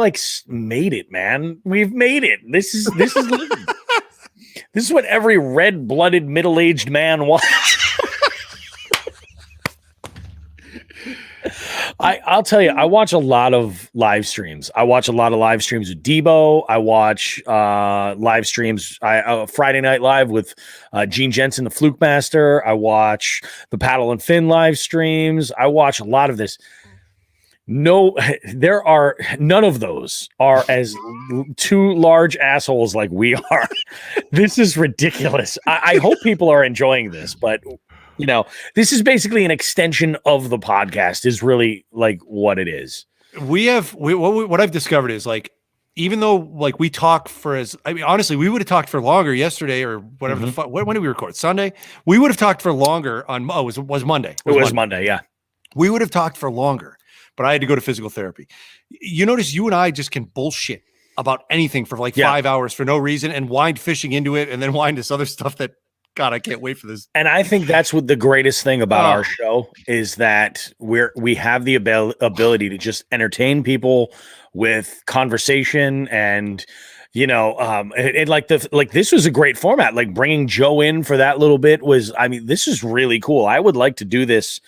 made it, man. We've made it. This is this is what every red-blooded middle-aged man wants. I'll tell you, I watch a lot of live streams. I watch a lot of live streams with Debo. I watch live streams. Friday Night Live with Gene Jensen, the Fluke Master. I watch the Paddle and Fin live streams. I watch a lot of this. No, there are none of those are as two large assholes like we are. This is ridiculous. I hope people are enjoying this, but you know, this is basically an extension of the podcast is really like what it is. What I've discovered is like, even though like we talk honestly, we would have talked for longer yesterday or whatever the fuck. When did we record? Sunday? We would have talked for longer on, it was Monday. It was Monday. Yeah. We would have talked for longer, but I had to go to physical therapy. You notice you and I just can bullshit about anything for like 5 hours for no reason and wind fishing into it and then wind this other stuff that, God, I can't wait for this. And I think that's what the greatest thing about our show is that we have the ability to just entertain people with conversation and, you know, this was a great format. Like bringing Joe in for that little bit this is really cool. I would like to do this,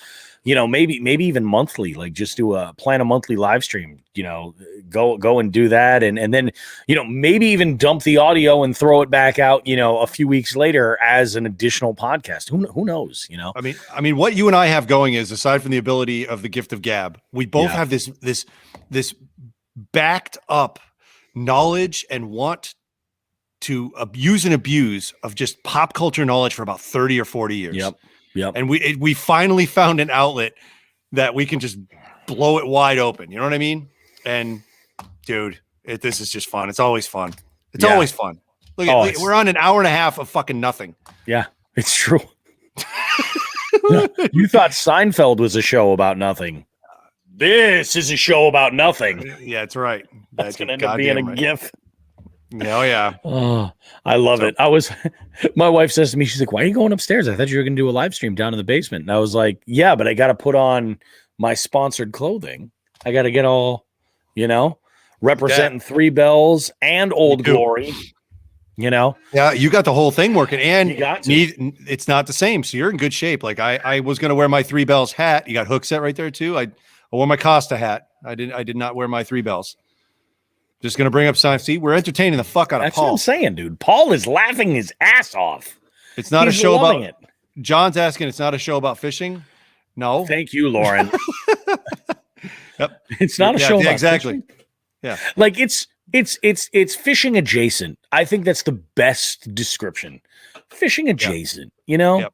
you know, maybe even monthly, like just plan a monthly live stream, you know, go and do that. And then, you know, maybe even dump the audio and throw it back out, you know, a few weeks later as an additional podcast. Who knows, you know? I mean, what you and I have going is, aside from the ability of the gift of gab, we both have this backed up knowledge and want to use and abuse of just pop culture knowledge for about 30 or 40 years. Yep. And we finally found an outlet that we can just blow it wide open. You know what I mean? And dude, this is just fun. It's always fun. It's always fun. Look, we're on an hour and a half of fucking nothing. Yeah, it's true. You thought Seinfeld was a show about nothing. This is a show about nothing. Yeah, that's right. That's going to end up being a GIF. Oh yeah. Oh, I love it. My wife says to me, she's like, "Why are you going upstairs? I thought you were going to do a live stream down in the basement." And I was like, "Yeah, but I got to put on my sponsored clothing. I got to get all, you know, representing Three Bells and Old Glory, you know." Yeah, you got the whole thing working, and you got it's not the same. So you're in good shape. Like I was going to wear my Three Bells hat. You got hook set right there too. I wore my Costa hat. I did not wear my Three Bells. Just going to bring up science. See, we're entertaining the fuck out of Paul. That's what I'm saying, dude. Paul is laughing his ass off. It's not a show about it. John's asking, it's not a show about fishing? No. Thank you, Lauren. Yep. It's not a show about exactly. fishing. Yeah. Like it's fishing adjacent. I think that's the best description. Fishing adjacent, you know? Yep.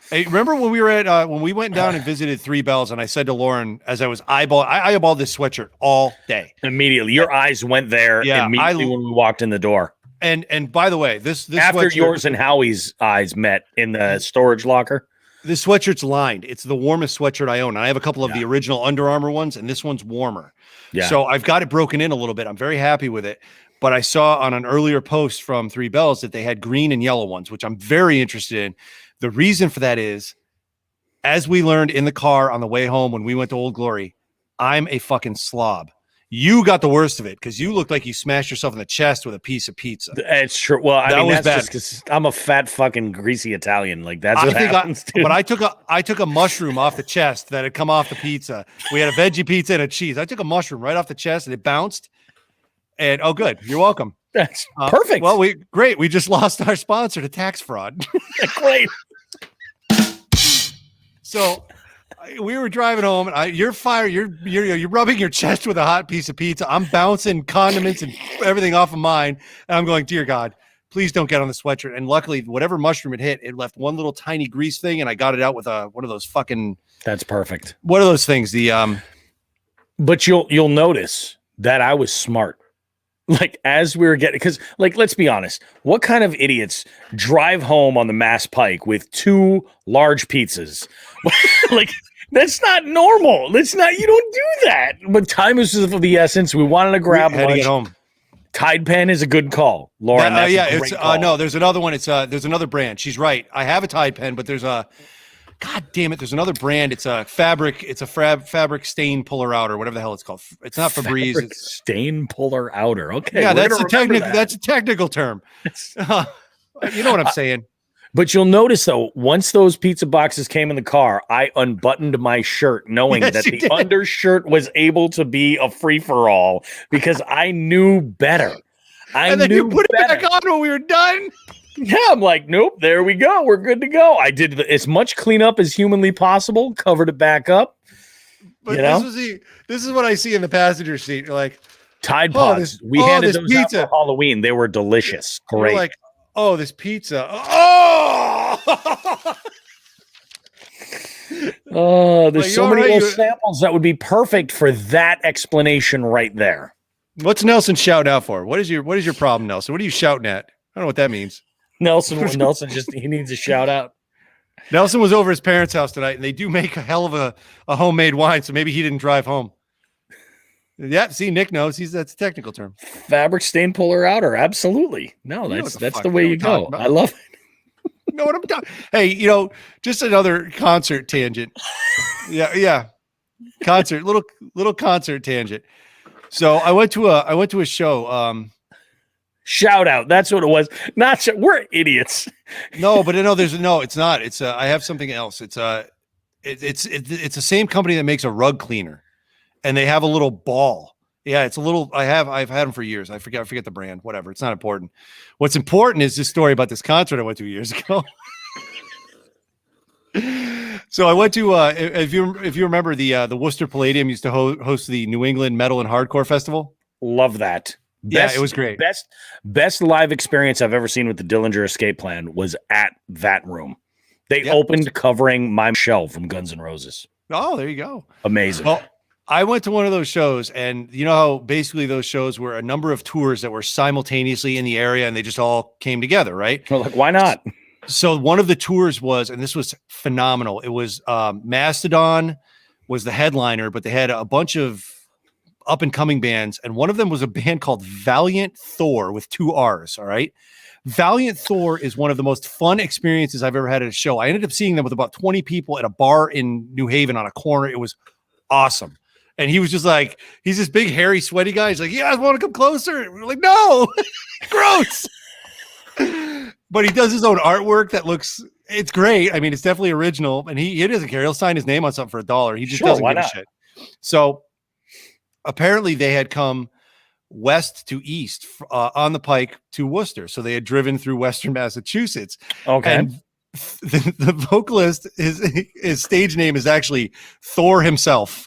Hey, remember when we were at when we went down and visited Three Bells, and I said to Lauren, as I was eyeballed this sweatshirt all day. Immediately, your eyes went there immediately when we walked in the door. And by the way, this after yours and Howie's eyes met in the storage locker. This sweatshirt's lined. It's the warmest sweatshirt I own. I have a couple of the original Under Armour ones, and this one's warmer. Yeah. So I've got it broken in a little bit. I'm very happy with it. But I saw on an earlier post from Three Bells that they had green and yellow ones, which I'm very interested in. The reason for that is, as we learned in the car on the way home when we went to Old Glory, I'm a fucking slob. You got the worst of it because you looked like you smashed yourself in the chest with a piece of pizza. It's true. Well, I mean, that's just because I'm a fat fucking greasy Italian. Like that's what happens. But I took a mushroom off the chest that had come off the pizza. We had a veggie pizza and a cheese. I took a mushroom right off the chest and it bounced. And oh, good. You're welcome. That's perfect. Well, great. We just lost our sponsor to tax fraud. Great. So we were driving home, and you're rubbing your chest with a hot piece of pizza. I'm bouncing condiments and everything off of mine, and I'm going, dear God, please don't get on the sweatshirt. And luckily, whatever mushroom it hit, it left one little tiny grease thing, and I got it out with one of those fucking. That's perfect. What are those things? But you'll notice that I was smart. Like as we were getting, because like let's be honest, what kind of idiots drive home on the Mass Pike with 2 large pizzas? Like that's not normal. You don't do that. But time is of the essence. We wanted to grab lunch. To get home. Tide Pen is a good call, Lauren. It's no. There's another one. There's another brand. She's right. I have a Tide Pen, but there's a. God damn it! There's another brand. It's a fabric. It's a fabric stain puller outer, whatever the hell it's called. It's not Febreze. It's stain puller outer. Okay. Yeah, that's a technical term. You know what I'm saying? But you'll notice though, once those pizza boxes came in the car, I unbuttoned my shirt knowing Yes, that you the did. undershirt was able to be a free-for-all because I knew better. And then you put it back on when we were done. Yeah, I'm like, nope, there we go. We're good to go. I did as much cleanup as humanly possible, covered it back up. But You know? this is what I see in the passenger seat. You're like, Tide Oh, Pods. this- We oh, handed this those pizza. out for Halloween. They were delicious. you're Great. like, oh, this pizza. Oh, Oh, there's Like, so you're many right, little you- samples that would be perfect for that explanation right there. What's Nelson shouting out for? What is your problem, Nelson? What are you shouting at? I don't know what that means. Nelson just he needs a shout out. Nelson was over his parents' house tonight, and they do make a hell of a homemade wine, so maybe he didn't drive home. Yeah, see, Nick knows. That's a technical term. Fabric stain puller outer. Absolutely. No, You know that's what the that's fuck the way I'm you talking go. about. I love it. You know what I'm talking? Hey, just another concert tangent. Yeah. Concert, little concert tangent. So I went to a show. Shout out. That's what it was. We're idiots. No, but it's not. It's I have something else. It's the same company that makes a rug cleaner, and they have a little ball. Yeah, it's a little. I've had them for years. I forget the brand. Whatever. It's not important. What's important is this story about this concert I went to years ago. So I went to if you remember the Worcester Palladium used to host the New England Metal and Hardcore Festival. Love that. Yeah, it was great. Best live experience I've ever seen with the Dillinger Escape Plan was at that room. They Yep. opened covering My Shell from Guns N' Roses. Oh, there you go. Amazing. Well, I went to one of those shows, and you know how basically those shows were a number of tours that were simultaneously in the area, and they just all came together, right? We're like, why not? So one of the tours was, and this was phenomenal. It was Mastodon was the headliner, but they had a bunch of up and coming bands, and one of them was a band called Valiant Thor with 2 R's. All right. Valiant Thor is one of the most fun experiences I've ever had at a show. I ended up seeing them with about 20 people at a bar in New Haven on a corner. It was awesome. And he was just like, he's this big, hairy, sweaty guy. He's like, yeah, I want to come closer. And we're like, no, gross. But he does his own artwork that it's great. I mean, it's definitely original. And he doesn't care. He'll sign his name on something for $1. He just Sure, doesn't why give a not? shit. So apparently they had come west to east on the Pike to Worcester. So they had driven through Western Massachusetts. Okay. And the vocalist, his stage name is actually Thor himself.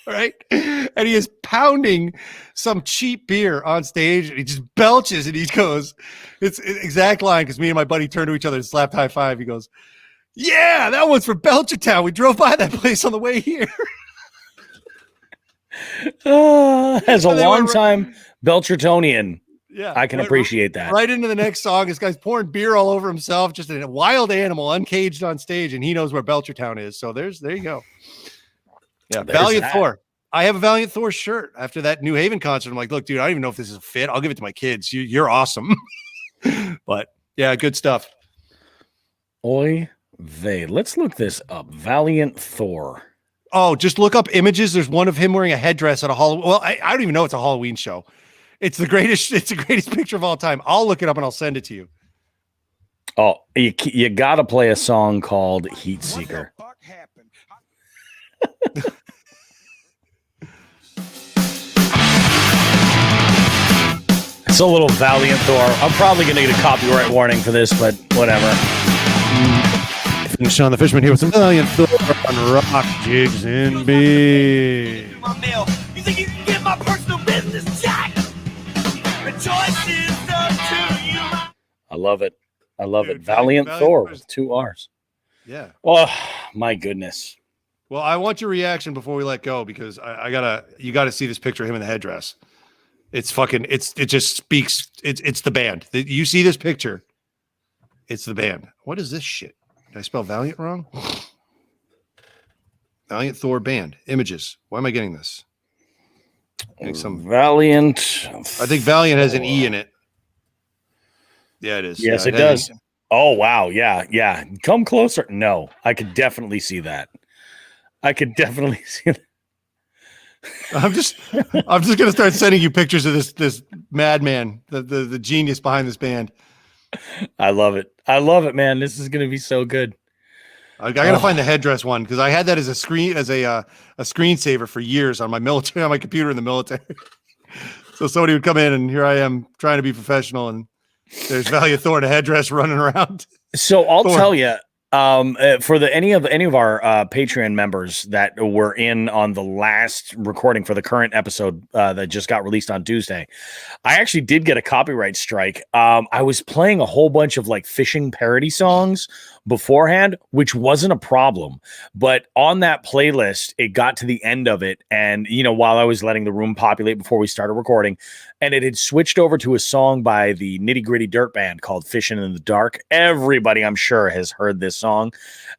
Right? And he is pounding some cheap beer on stage, and he just belches, and he goes, it's an exact line, because me and my buddy turned to each other and slapped high five. He goes, yeah, that one's for Belchertown. We drove by that place on the way here. As a And they went longtime Belchertonian, Yeah. I can Went appreciate that. Right into the next song. This guy's pouring beer all over himself, just a wild animal, uncaged on stage, and he knows where Belchertown is. So there you go. Yeah, There's Valiant that. Thor. I have a Valiant Thor shirt after that New Haven concert. I'm like, look, dude, I don't even know if this is a fit. I'll give it to my kids. You're awesome. But yeah, good stuff. Oy vey. Let's look this up. Valiant Thor. Oh, just look up images. There's one of him wearing a headdress at a Halloween. Well, I don't even know it's a Halloween show. It's the greatest picture of all time. I'll look it up and I'll send it to you. Oh, you got to play a song called Heat Seeker. It's a little Valiant Thor. I'm probably going to get a copyright warning for this, but whatever. Finish on the Fishman here with some Valiant Thor on Rock Jigs and Big. My mail. You think you can get my personal business, Jack? The choice is up to you. I love it. I love Dude, it. Valiant Valiant Thor Thor's- with 2 R's. Yeah. Oh, my goodness. Well, I want your reaction before we let go, because you gotta see this picture of him in the headdress. It's fucking, it just speaks. It's the band. You see this picture, it's the band. What is this shit? Did I spell Valiant wrong? Valiant Thor band images. Why am I getting this? Getting some. Valiant. I think Valiant has an E in it. Yeah, it is. Yes, Yeah, it does. Oh, wow. Yeah. Yeah. Come closer. No, I could definitely see that. I could definitely see that. I'm just gonna start sending you pictures of this madman, the genius behind this band. I love it. I love it, man. This is going to be so good. I gotta find the headdress one because I had that as a screensaver for years on my military on my computer in the military. So somebody would come in and here I am trying to be professional and there's Valiant Thorn, a headdress running around. So I'll tell you, for any of our Patreon members that were in on the last recording for the current episode that just got released on Tuesday, I actually did get a copyright strike. I was playing a whole bunch of like fishing parody songs beforehand, which wasn't a problem, but on that playlist, it got to the end of it, and while I was letting the room populate before we started recording, and it had switched over to a song by the Nitty Gritty Dirt Band called Fishing in the Dark. Everybody, I'm sure, has heard this song,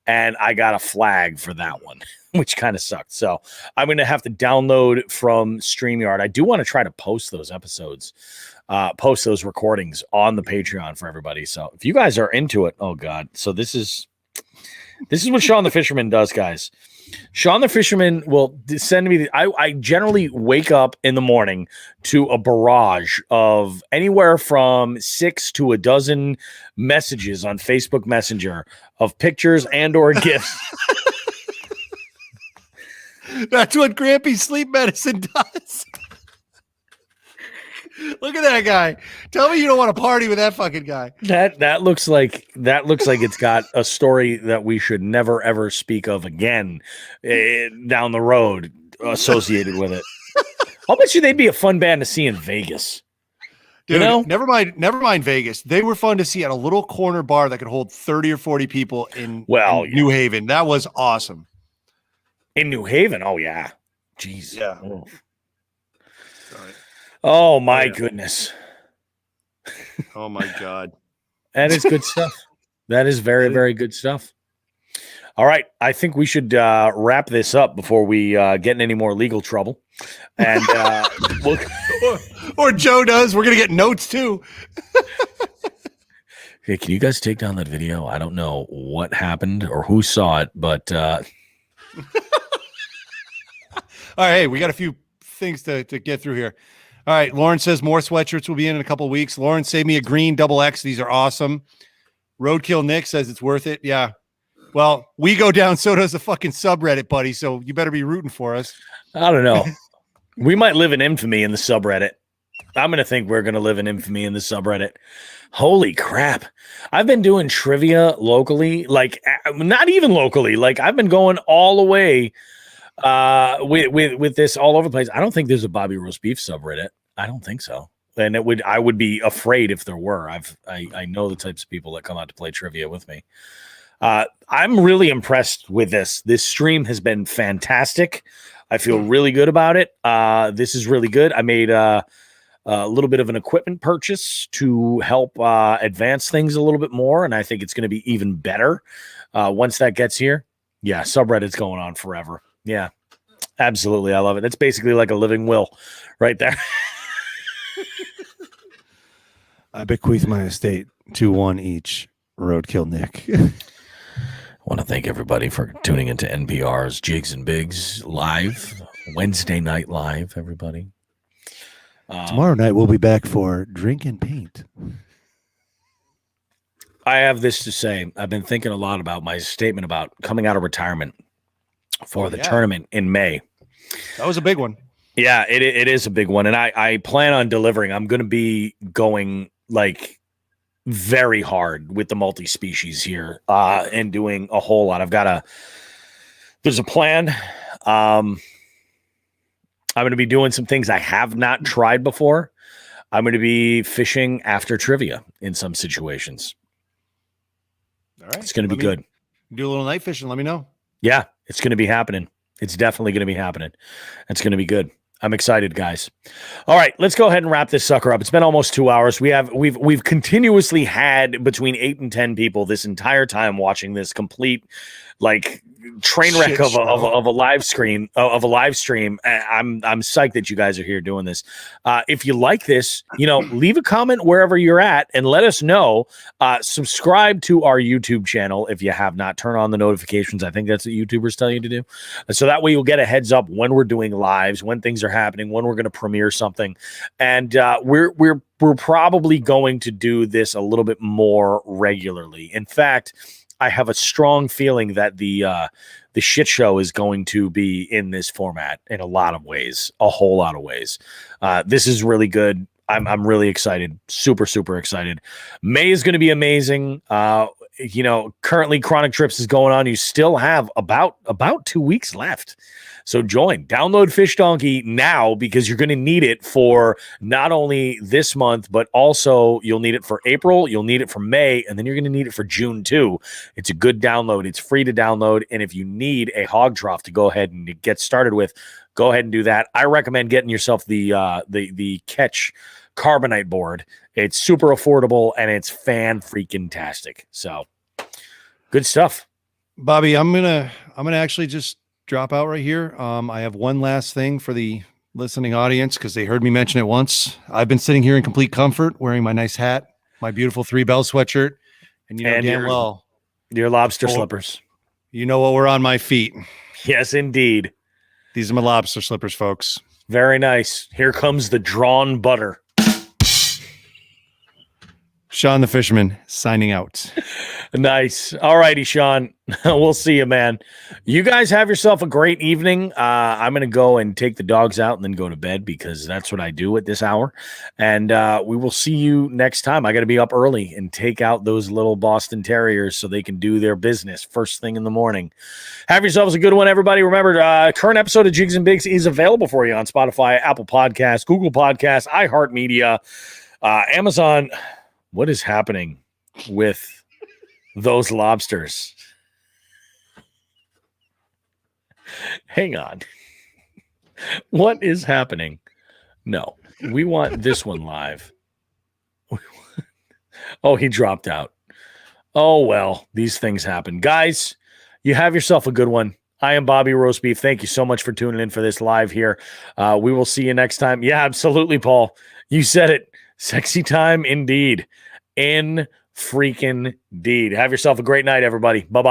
and I got a flag for that one, which kind of sucked. So I'm going to have to download from StreamYard. I do want to try to post those episodes, post those recordings on the Patreon for everybody. So if you guys are into it, oh God. So this is what Sean the Fisherman does, guys. Sean the Fisherman will send me I generally wake up in the morning to a barrage of anywhere from 6 to a dozen messages on Facebook Messenger of pictures and or gifts. That's what Grampy's sleep medicine does. Look at that guy. Tell me you don't want to party with that fucking guy. That looks like it's got a story that we should never ever speak of again down the road associated with it. I'll bet you they'd be a fun band to see in Vegas. Dude, never mind Vegas. They were fun to see at a little corner bar that could hold 30 or 40 people in New Haven. That was awesome. In New Haven? Oh yeah. Jeez. Yeah. Oh. Oh my goodness. Oh my God. That is good stuff. That is very, very good stuff. All right. I think we should wrap this up before we get in any more legal trouble. And or Joe does. We're going to get notes too. Hey, can you guys take down that video? I don't know what happened or who saw it, but all right. Hey, we got a few things to get through here. All right. Lauren says more sweatshirts will be in a couple of weeks. Lauren, save me a green XX. These are awesome. Roadkill Nick says it's worth it. Yeah. Well, we go down, so does the fucking subreddit, buddy. So you better be rooting for us. I don't know. We might live in infamy in the subreddit. I'm going to think we're going to live in infamy in the subreddit. Holy crap. I've been doing trivia locally, like not even locally. Like I've been going all the way with this all over the place. I don't think there's a Bobby Roast Beef subreddit. I don't think so. And I would be afraid if there were. I know the types of people that come out to play trivia with me. I'm really impressed with this. This stream has been fantastic. I feel really good about it. This is really good. I made a little bit of an equipment purchase to help advance things a little bit more, and I think it's going to be even better once that gets here. Yeah, subreddit's going on forever. Yeah, absolutely. I love it. It's basically like a living will right there. I bequeath my estate to one each. Roadkill Nick. I want to thank everybody for tuning into NPR's Jigs and Bigs live, Wednesday night live, everybody. Tomorrow night we'll be back for Drink and Paint. I have this to say. I've been thinking a lot about my statement about coming out of retirement for the tournament in May. That was a big one. Yeah, it is a big one. And I plan on delivering. I'm going to be going like very hard with the multi-species here and doing a whole lot. There's a plan. I'm going to be doing some things I have not tried before. I'm going to be fishing after trivia in some situations. All right. It's going to be good. Do a little night fishing. Let me know. Yeah, it's going to be happening. It's definitely going to be happening. It's going to be good. I'm excited, guys. All right, let's go ahead and wrap this sucker up. It's been almost 2 hours. We've continuously had between 8 and 10 people this entire time watching this complete like train wreck of a live stream. I'm psyched that you guys are here doing this. If you like this, leave a comment wherever you're at and let us know. Subscribe to our YouTube channel if you have not. Turn on the notifications. I think that's what YouTubers tell you to do. So that way you'll get a heads up when we're doing lives, when things are happening, when we're going to premiere something. And we're we're probably going to do this a little bit more regularly. In fact, I have a strong feeling that the shit show is going to be in this format in a lot of ways, a whole lot of ways. This is really good. I'm really excited. Super, super excited. May is going to be amazing. Currently Chronic Trips is going on. You still have about 2 weeks left. So download Fish Donkey now, because you're going to need it for not only this month, but also you'll need it for April, you'll need it for May, and then you're going to need it for June too. It's a good download. It's free to download. And if you need a hog trough to go ahead and get started with, go ahead and do that. I recommend getting yourself the Catch Carbonite board. It's super affordable and it's fan-freaking-tastic. So good stuff. Bobby, I'm gonna actually just drop out right here. I have one last thing for the listening audience, because they heard me mention it once. I've been sitting here in complete comfort, wearing my nice hat, my beautiful 3 Bell sweatshirt, and your lobster slippers. You know what? We're on my feet. Yes, indeed. These are my lobster slippers, folks. Very nice. Here comes the drawn butter. Sean the Fisherman signing out. Nice. All righty, Sean. We'll see you, man. You guys have yourself a great evening. I'm going to go and take the dogs out and then go to bed, because that's what I do at this hour. And we will see you next time. I got to be up early and take out those little Boston Terriers so they can do their business first thing in the morning. Have yourselves a good one, everybody. Remember, current episode of Jigs and Bigs is available for you on Spotify, Apple Podcasts, Google Podcasts, iHeartMedia, Amazon. What is happening with those lobsters? Hang on. What is happening? No, we want this one live. Oh, he dropped out. Oh, well, these things happen. Guys, you have yourself a good one. I am Bobby Roast Beef. Thank you so much for tuning in for this live here. We will see you next time. Yeah, absolutely, Paul. You said it. Sexy time indeed. In freaking deed. Have yourself a great night, everybody. Bye-bye.